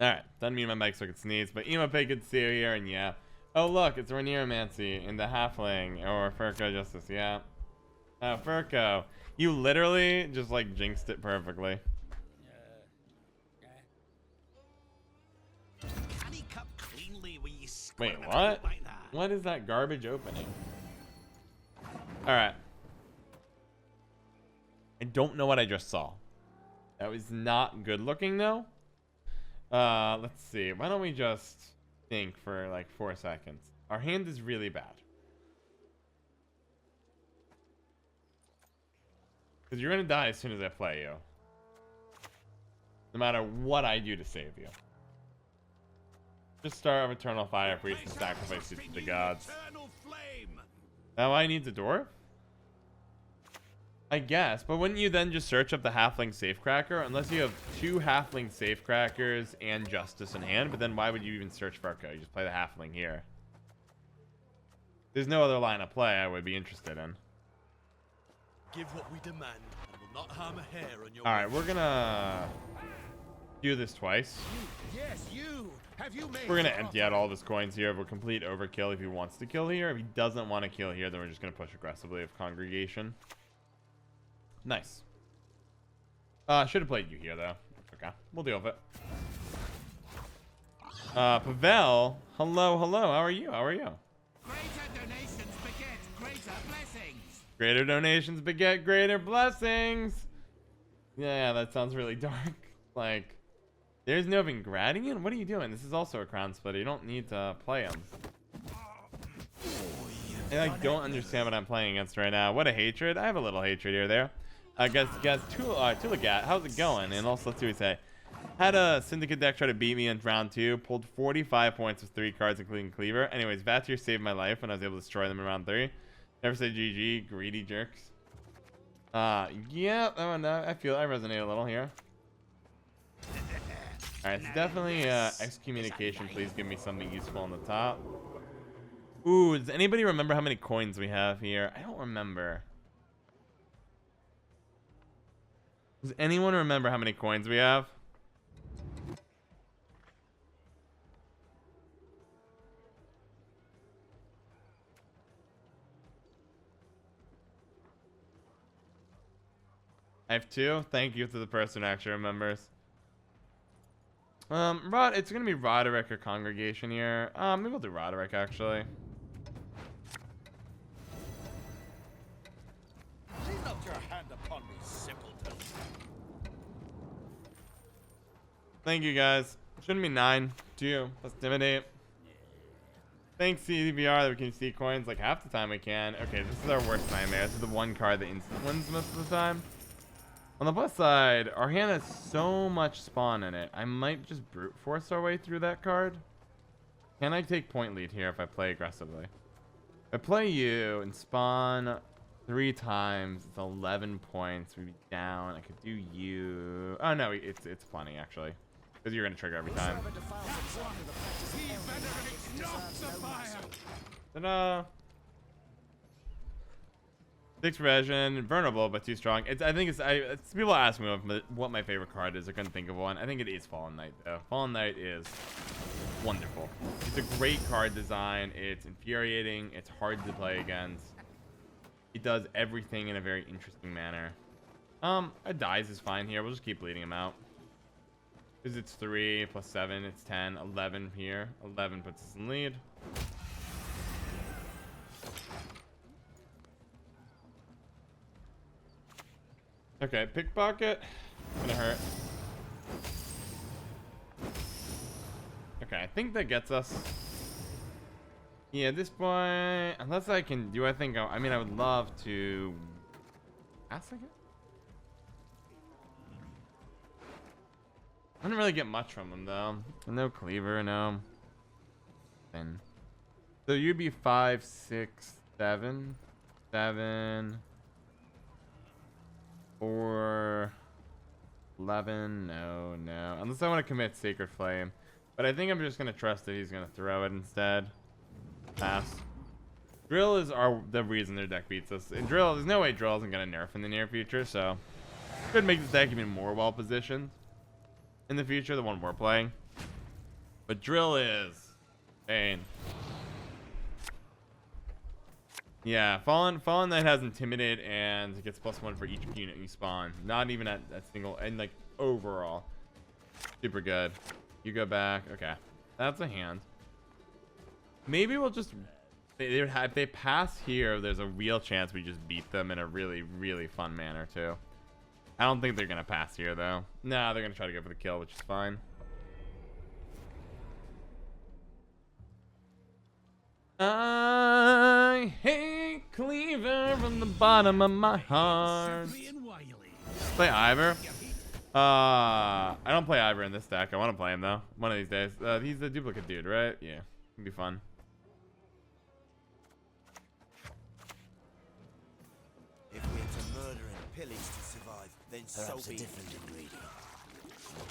Alright, doesn't mean my mic so I could sneeze, but Emope, good to see you here. And yeah. Oh, look, it's Rainier-Mancy in the Halfling or Furco Justice. Yeah. Oh, Furco. You literally just like jinxed it perfectly. Can he cut cleanly when you squint Wait, him what? about like that? What is that garbage opening? Alright. I don't know what I just saw. That was not good looking though. Let's see. Why don't we just think for like 4 seconds? Our hand is really bad. Because you're going to die as soon as I play you. No matter what I do to save you. Just start with Eternal Fire Priest and sacrifice it to the gods. Now I need the dwarf? I guess, but wouldn't you then just search up the Halfling Safecracker? Unless you have 2 Halfling Safecrackers and Justice in hand, but then why would you even search Furco? You just play the Halfling here. There's no other line of play I would be interested in. Give what we demand, and we'll not harm a hair on your... Alright, we're gonna do this twice. Yes, you. Have you made We're gonna your empty out all of his coins here. We'll complete overkill if he wants to kill here. If he doesn't want to kill here, then we're just gonna push aggressively with Congregation. Nice. Should have played you here though. Okay, we'll deal with it. Pavel, hello, hello. How are you? How are you? Greater donations beget greater blessings. Greater donations beget greater blessings. Yeah, that sounds really dark. Like, there's no Vingradian? What are you doing? This is also a crown splitter. You don't need to play him. I like, don't understand what I'm playing against right now. What a hatred. I have a little hatred here there. Guys, Tulagat, how's it going? And also, let's see what we say. Had a Syndicate deck try to beat me in round 2. Pulled 45 points with 3 cards, including Cleaver. Anyways, Vatir saved my life when I was able to destroy them in round 3. Never say GG, greedy jerks. Yeah, that one, I resonate a little here. Alright, so definitely excommunication. Please give me something useful on the top. Ooh, does anybody remember how many coins we have here? I don't remember. Does anyone remember how many coins we have? I have 2. Thank you to the person who actually remembers. It's gonna be Roderick or Congregation here. Maybe we'll do Roderick actually. Lean not your hand upon me, simpleton. Thank you guys. Shouldn't be 9. 2. Let's intimidate. Thanks CDVR that we can see coins like half the time we can. Okay, this is our worst nightmare. This is the one card that instant wins most of the time. On the plus side, our hand has so much spawn in it. I might just brute force our way through that card. Can I take point lead here if I play aggressively? If I play you and spawn 3 times, it's 11 points. We'd be down. I could do you. Oh no, it's plenty actually, because you're gonna trigger every time. Ta-da! 6 Resion, vulnerable but too strong. People ask me what my favorite card is. I couldn't think of one. I think it is Fallen Knight though. Fallen Knight is wonderful. It's a great card design. It's infuriating. It's hard to play against. It does everything in a very interesting manner. Dies is fine here. We'll just keep bleeding him out. Because it's 3 plus 7, it's 10, 11 here. 11 puts us in lead. Okay, pickpocket. Gonna hurt. Okay, I think that gets us. Yeah, at this point, unless I can do, I mean, I would love to. Pass again? I didn't really get much from him though. No cleaver, no. Then. So you'd be 5, 6, 7, 7. 4, 11, no. Unless I want to commit Sacred Flame. But I think I'm just going to trust that he's going to throw it instead. Pass. Drill is the reason their deck beats us. And Drill, there's no way Drill isn't going to nerf in the near future, so. Could make this deck even more well positioned in the future, the one we're playing. But Drill is pain. Yeah, Fallen Knight has Intimidate and it gets +1 for each unit you spawn. Not even at single, and like overall. Super good. You go back. Okay. That's a hand. Maybe we'll just, if they pass here, there's a real chance we just beat them in a really, really fun manner too. I don't think they're going to pass here though. Nah, they're going to try to go for the kill, which is fine. I hate Cleaver from the bottom of my heart. Play Ivor. I don't play Ivor in this deck. I want to play him though. One of these days. He's the duplicate dude, right? Yeah. It'll be fun. If we're to murder and pillage to survive, then perhaps so be a different ingredient.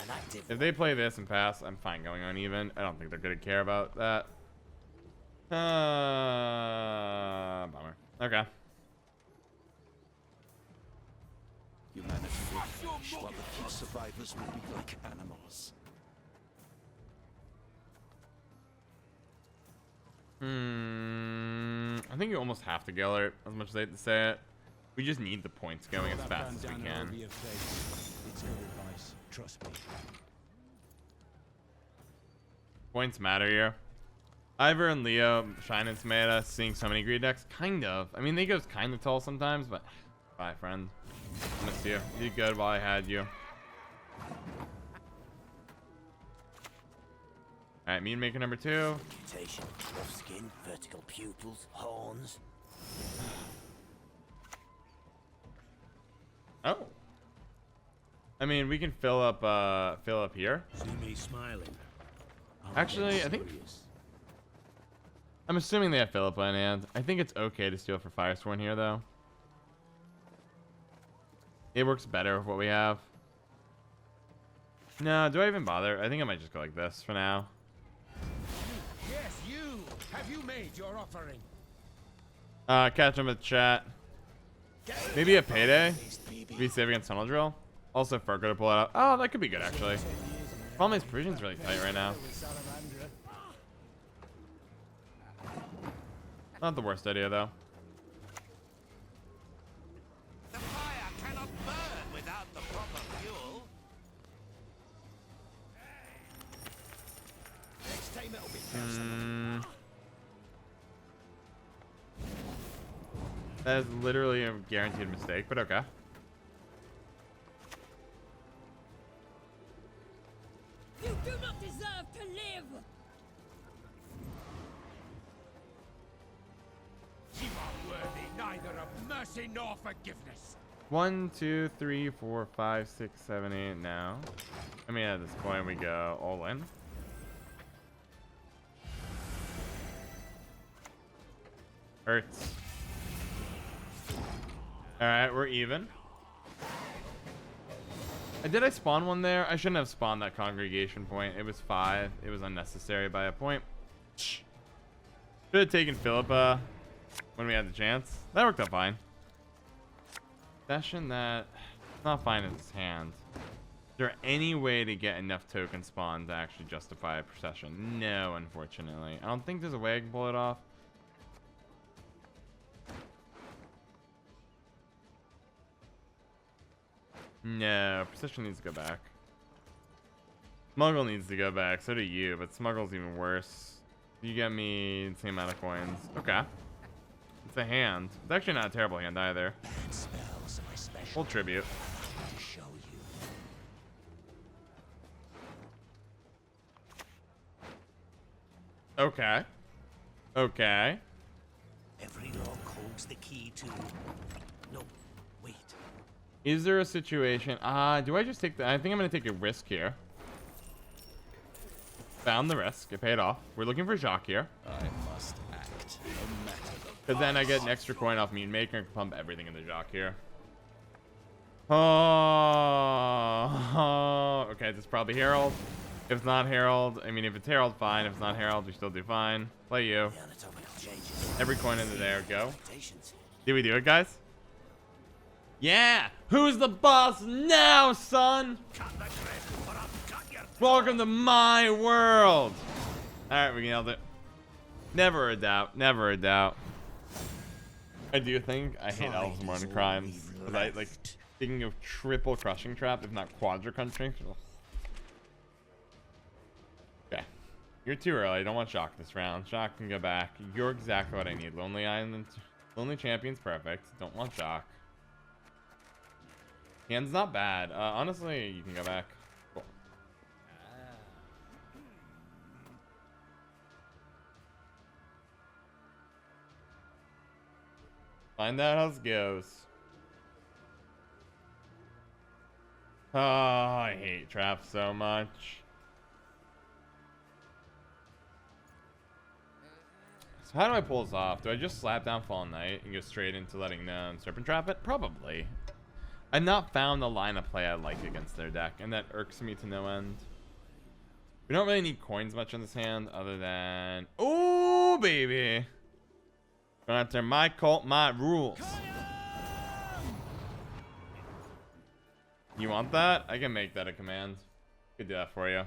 An active. If they play this and pass, I'm fine going on even. I don't think they're gonna care about that. Bummer. Okay. Humanity will perish while the few survivors will be like animals. I think you almost have to Gellert, as much as I hate to say it. We just need the points going as fast as we can. It's good advice. Trust me. Points matter here. Ivor and Leo, Shine and Samantha, seeing so many greed decks. Kind of. I mean, they go kind of tall sometimes, but bye, friend. I missed you. You did good while I had you. Alright, Mean Maker number 2. Mutation, rough skin, vertical pupils, horns. Oh. I mean, we can fill up here. See me smiling. Actually, I think I'm assuming they have Phillipa in hand. I think it's okay to steal for Firesworn here, though. It works better with what we have. No, do I even bother? I think I might just go like this for now. Yes, you. Have you made your offering? Catch him at chat. Maybe a payday. Be safe against tunnel drill. Also, Furko to pull it out. Oh, that could be good actually. Problem is, provision's really tight right now. Not the worst idea though. The fire cannot burn without the proper fuel. Next time it'll be That is literally a guaranteed mistake, but okay. You do not deserve to live! You are worthy neither of mercy nor forgiveness. 1, 2, 3, 4, 5, 6, 7, 8 now. I mean, at this point, we go all in. Hurts. Alright, we're even. Did I spawn one there? I shouldn't have spawned that congregation point. It was 5. It was unnecessary by a point. Should have taken Phillipa when we had the chance. That worked out fine. Session that not fine in his hand. Is there any way to get enough token spawn to actually justify a procession? No, unfortunately. I don't think there's a way I can pull it off. No, procession needs to go back. Smuggle needs to go back. So do you, but Smuggle's even worse. You get me the same amount of coins. Okay. It's a hand. It's actually not a terrible hand either. Full tribute. Okay. Okay. Every lock holds the key to. No, wait. Is there a situation? Do I just take the? I think I'm gonna take a risk here. Found the risk. It paid off. We're looking for Jacques here. I must act. No matter the Because then I get an extra coin off Mute Maker and can pump everything in the Jacques here. Oh, okay, this is probably Herald. If it's not Herald, I mean, if it's Herald, fine. If it's not Herald, we still do fine. Play you. Every coin in there, go. Did we do it, guys? Yeah! Who's the boss now, son? Welcome to my world! Alright, we nailed it. Never a doubt. Never a doubt. I do think I hate Elves more than Crimes. Because I, like, thinking of triple Crushing Trap, if not quadra Crushing. Okay. You're too early. I don't want Shock this round. Shock can go back. You're exactly what I need. Lonely Island. Lonely Champion's perfect. Don't want Shock. Hand's not bad. Honestly, you can go back. Cool. Find out how this goes. Oh, I hate traps so much. So how do I pull this off? Do I just slap down Fallen Knight and go straight into letting them Serpent Trap it? Probably. I've not found the line of play I like against their deck, and that irks me to no end. We don't really need coins much in this hand, other than... Oh, baby! Going after my cult, my rules. You want that? I can make that a command. Could do that for you.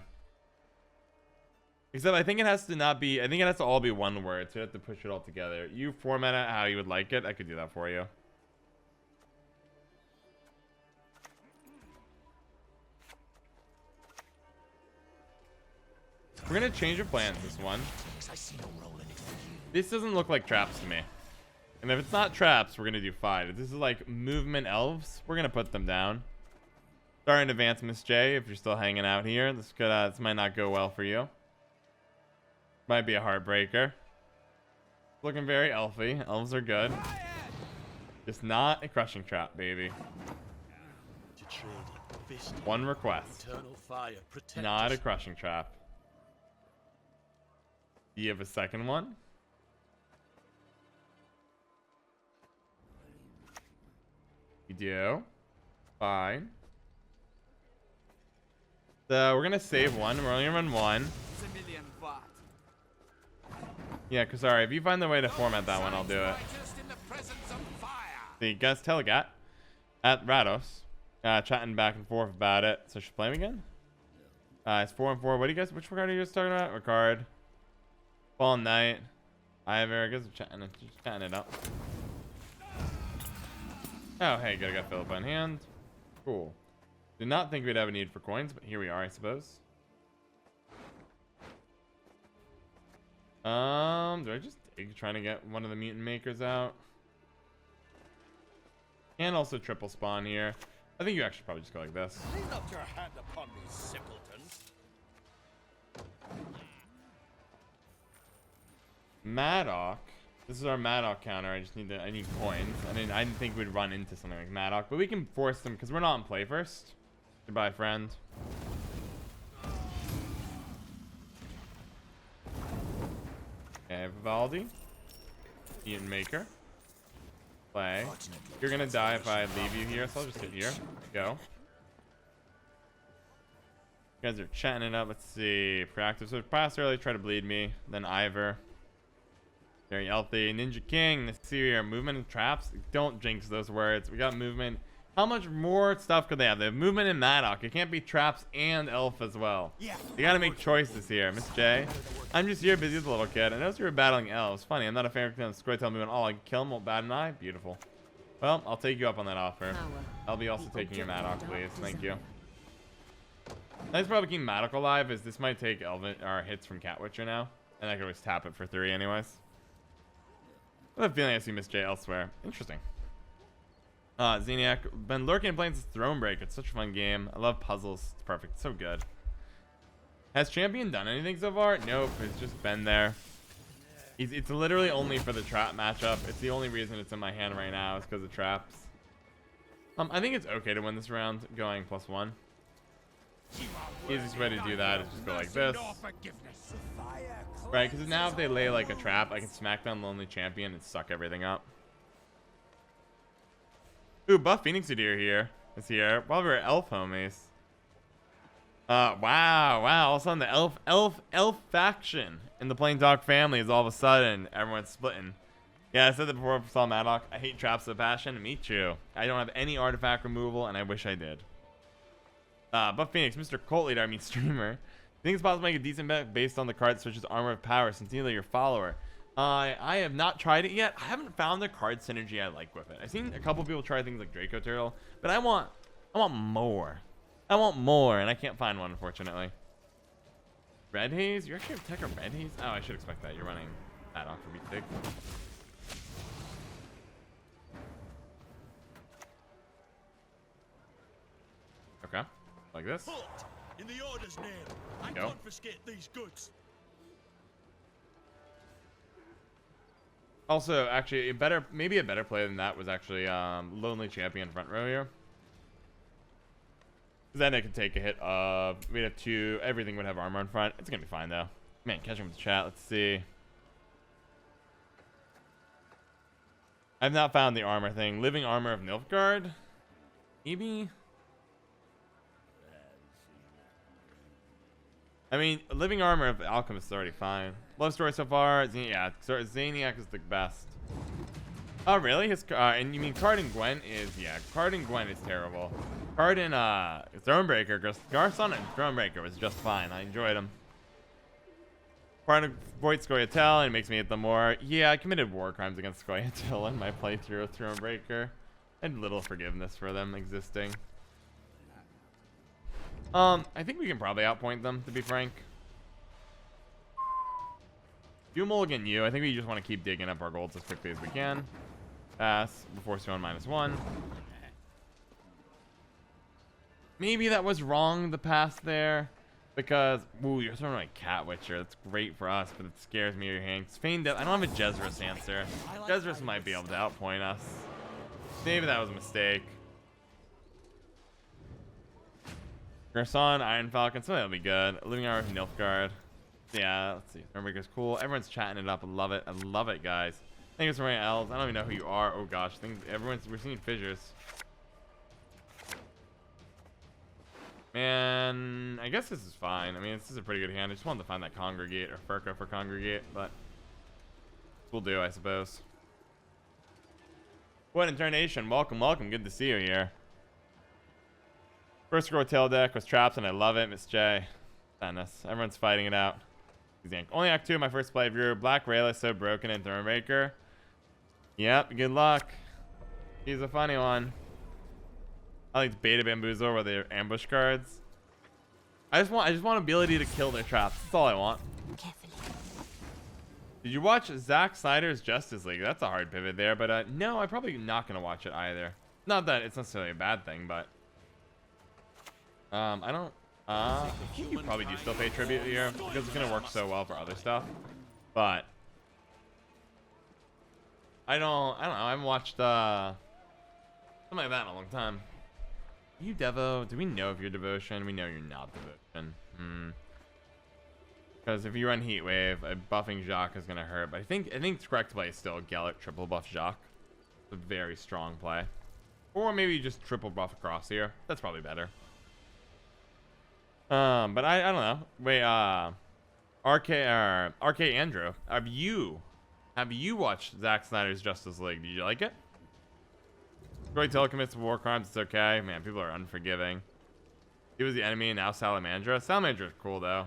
Except I think it has to not be... I think it has to all be one word, so you have to push it all together. You format it how you would like it. I could do that for you. We're gonna change your plans this one. This doesn't look like traps to me. And if it's not traps, we're gonna do fine. If this is like movement elves, we're gonna put them down. Starting to advance, Miss J, if you're still hanging out here. This could this might not go well for you. Might be a heartbreaker. Looking very elfy. Elves are good. Just not a crushing trap, baby. to trade. fist. One request. Eternal fire protect Not a us. crushing trap. Do you have a second one? You do? Fine. So we're gonna save one. We're only gonna run one. Yeah, cause sorry, if you find the way to format that one, I'll do it. Just in the presence of fire. The guest Telegat at Rados, chatting back and forth about it. So should play him again? It's 4 and 4. What do you guys? Which card are you guys talking about? Ricard, Fallen Knight, Ivor. I guess I'm chatting it up. Oh, hey, good. I got Phillipa in hand. Cool. Did not think we'd have a need for coins, but here we are, I suppose. Do I just dig trying to get one of the mutant makers out? And also triple spawn here. I think you actually probably just go like this. Lay not your hand upon me, simpletons. Maddock. This is our Maddock counter. I need coins. I didn't think we'd run into something like Maddock, but we can force them because we're not in play first. Goodbye, friend. Okay, Vivaldi. Mutant Maker. Play. You're gonna die if I leave you here, so I'll just sit here. Go. You guys are chatting it up. Let's see. Proactive. So pass early, try to bleed me. Then Ivor. Very healthy. Ninja King. Let's see here. Movement and traps. Don't jinx those words. We got movement. How much more stuff could they have? They have movement and Maddock. It can't be traps and elf as well. Yeah. You gotta make choices here. Miss J. I'm just here busy with a little kid. I noticed you were battling elves. Funny, I'm not a fan of Squirtle movement. Oh, I can kill him, won't bat an eye. Beautiful. Well, I'll take you up on that offer. I'll be also taking your Maddock, please. Thank you. Nice probably keep Maddock alive, as this might take Elven or hits from Catwitcher now. And I can always tap it for 3 anyways. I have a feeling I see Miss J elsewhere. Interesting. Xeniac, been lurking and playing since Thronebreaker. It's such a fun game. I love puzzles. It's perfect. It's so good. Has Champion done anything so far? Nope. It's just been there. It's literally only for the trap matchup. It's the only reason it's in my hand right now is because of traps. I think it's okay to win this round going +1. Easiest way to do that is just go like this. Right, because now if they lay like a trap, I can smack down Lonely Champion and suck everything up. Ooh, Buff Phoenix Deer here is here. While we're elf homies. Wow. All of a sudden the elf faction in the Plain Dog family is all of a sudden everyone's splitting. Yeah, I said that before I saw Maddock. I hate traps with passion. Me too. I don't have any artifact removal, and I wish I did. Buff Phoenix, Mr. Cult Leader, streamer. Think it's possible to make a decent bet based on the card such as Armor of Power, since neither your follower. I have not tried it yet. I haven't found the card synergy I like with it. I've seen a couple people try things like Draco Turtle, but I want more. I want more, and I can't find one, unfortunately. Red Haze? You're actually a tech of Red Haze? Oh, I should expect that. You're running that off for me, big. Okay, like this. Halt! In the Order's name, I Go. confiscate these goods. Also, actually, maybe a better play than that was actually Lonely Champion front row here. Because then it could take a hit of, we'd have 2, everything would have armor in front. It's going to be fine, though. Man, catching with the chat. Let's see. I've not found the armor thing. Living Armor of Nilfgaard? Maybe? I mean, Living Armor of Alchemist is already fine. Love story so far. Yeah, Zaniac is the best. Oh, really? And you mean Card and Gwent is, yeah, Card and Gwent is terrible. Card and Thronebreaker, Garson and Thronebreaker was just fine. I enjoyed them. Part of Void Scoia'tael, and it makes me hate them more. Yeah, I committed war crimes against Scoia'tael in my playthrough of Thronebreaker. I had little forgiveness for them existing. I think we can probably outpoint them, to be frank. Do mulligan you. I think we just want to keep digging up our golds as quickly as we can. Pass before Stone -1. Maybe that was wrong, the pass there. Because, ooh, you're throwing like Catwitcher. That's great for us, but it scares me. Your hands. Feigned Death. I don't have a Jezrus answer. Jezrus might be able to outpoint us. Maybe that was a mistake. Gerson, Iron Falcon, something that'll be good. Living Hour of Nilfgaard. Yeah, let's see. Stormbreaker's cool. Everyone's chatting it up. I love it. I love it, guys. Thank you for wearing Elves. I don't even know who you are. Oh gosh, I think we're seeing fissures. Man, I guess this is fine. I mean, this is a pretty good hand. I just wanted to find that Congregate or Furka for Congregate, but we'll do, I suppose. What Incarnation? Welcome, welcome. Good to see you here. First Grow Tail deck was traps, and I love it. Miss J. Sadness. Everyone's fighting it out. Only Act 2 of my first playthrough. Black Rayla is so broken in Thronebreaker. Yep, good luck. He's a funny one. I like Beta Bamboozle where they're ambush cards. I just want ability to kill their traps. That's all I want. Carefully. Did you watch Zack Snyder's Justice League? That's a hard pivot there, but no, I'm probably not gonna watch it either. Not that it's necessarily a bad thing, but I don't. I think you probably do still pay tribute here because it's gonna work so well for other stuff. But I don't know. I haven't watched something like that in a long time. Are you Devo? Do we know if you're Devotion? We know you're not Devotion. Because if you run Heat Wave, buffing Jacques is gonna hurt. But I think the correct play is still Gellert triple buff Jacques. It's a very strong play. Or maybe just triple buff across here. That's probably better. But I don't know. Wait, RK Andrew, have you watched Zack Snyder's Justice League? Did you like it? Roy Tail commits war crimes. It's okay. Man, people are unforgiving. He was the enemy, and now Salamandra. Salamandra is cool though.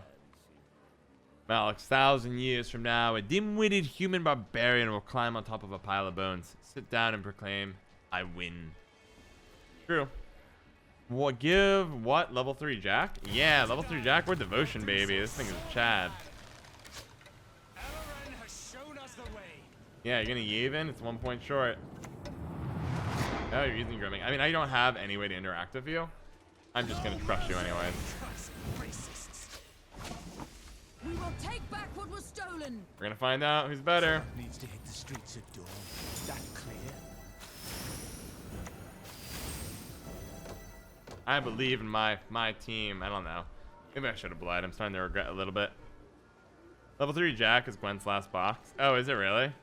Alex, 1,000 years from now, a dim-witted human barbarian will climb on top of a pile of bones, sit down, and proclaim, "I win." True. What give what level 3 Jack? Yeah, level 3 Jack. We're Devotion, baby. This thing is Chad. Yeah, you're gonna Yavin. It's 1 point short. Oh, you're using Grimming. I mean, I don't have any way to interact with you. I'm just gonna crush you anyways. We will take back what was stolen. We're gonna find out who's better. Needs to hit the streets at dawn. Is that clear? I believe in my team. I don't know. Maybe I should have bled. I'm starting to regret a little bit. Level 3 Jack is Gwent's last box. Oh, is it really?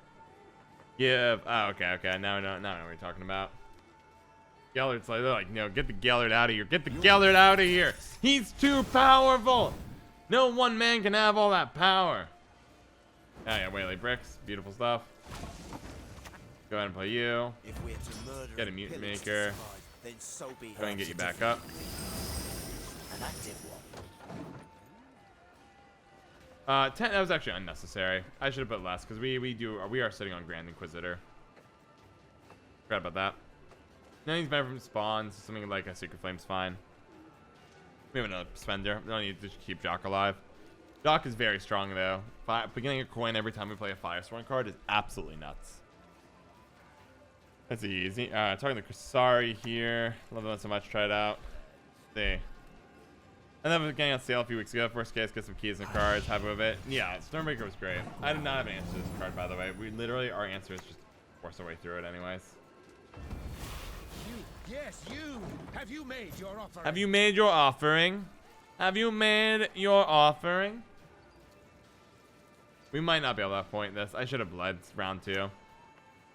Give. Oh, okay. Now I know what we're talking about. Gellert's like, they're like, no, get the Gellert out of here. Get the Gellert out of here. He's too powerful. No one man can have all that power. Oh, yeah, Whaley Bricks. Beautiful stuff. Go ahead and play you. If we're to murder Get a and Mutant pillage to Maker. survive, then so be Go ahead and get you back up. An active one. 10, that was actually unnecessary. I should have put less because we are sitting on Grand Inquisitor. Forgot about that. Nothing's better from spawns. Something like a Secret Flame's fine. We have another spender. We don't need to keep Jock alive. Jock is very strong though. Beginning a coin every time we play a Firesworn card is absolutely nuts. That's easy. Talking to Krisari here. Love that so much. Try it out. See. And then was getting on sale a few weeks ago. Worst case, get some keys and cards. Happy with it. Yeah, Stormbreaker was great. I did not have an answer to this card, by the way. We literally, our answer is just force our way through it anyways. Yes, you. Have you made your offer? Have you made your offering? Have you made your offering? We might not be able to point this. I should have bled round 2. That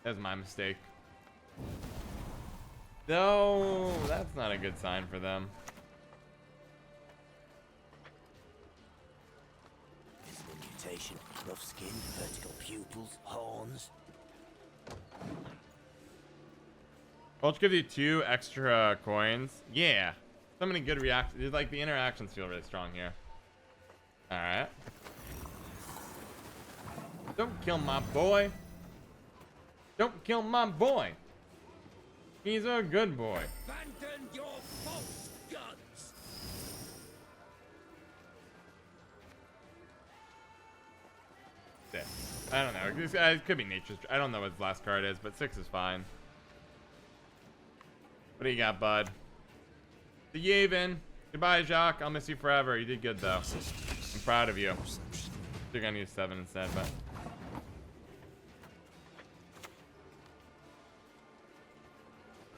was my mistake. No, that's not a good sign for them. Visible mutation, rough skin, vertical pupils, horns. I'll just give you 2 extra coins. Yeah. So many good reactions. Like the interactions feel really strong here. Alright. Don't kill my boy. Don't kill my boy. He's a good boy. Abandon your false gods. Yeah. I don't know. This guy could be nature's. I don't know what his last card is, but 6 is fine. What do you got, bud? The Yavin. Goodbye, Jacques. I'll miss you forever. You did good, though. I'm proud of you. You're gonna use 7 instead, but.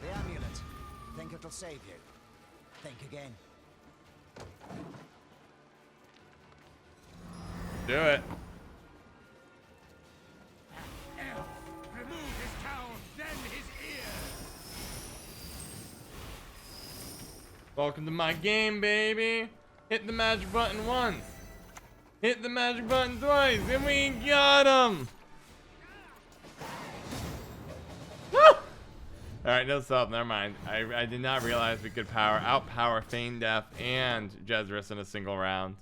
The amulet. Think it'll save you. Think again. Do it. Elf, remove his cowl, then his ear. Welcome to my game, baby. Hit the magic button once. Hit the magic button twice, and we got him. Alright, no self, never mind. I did not realize we could outpower Feign Death and Jezrus in a single round.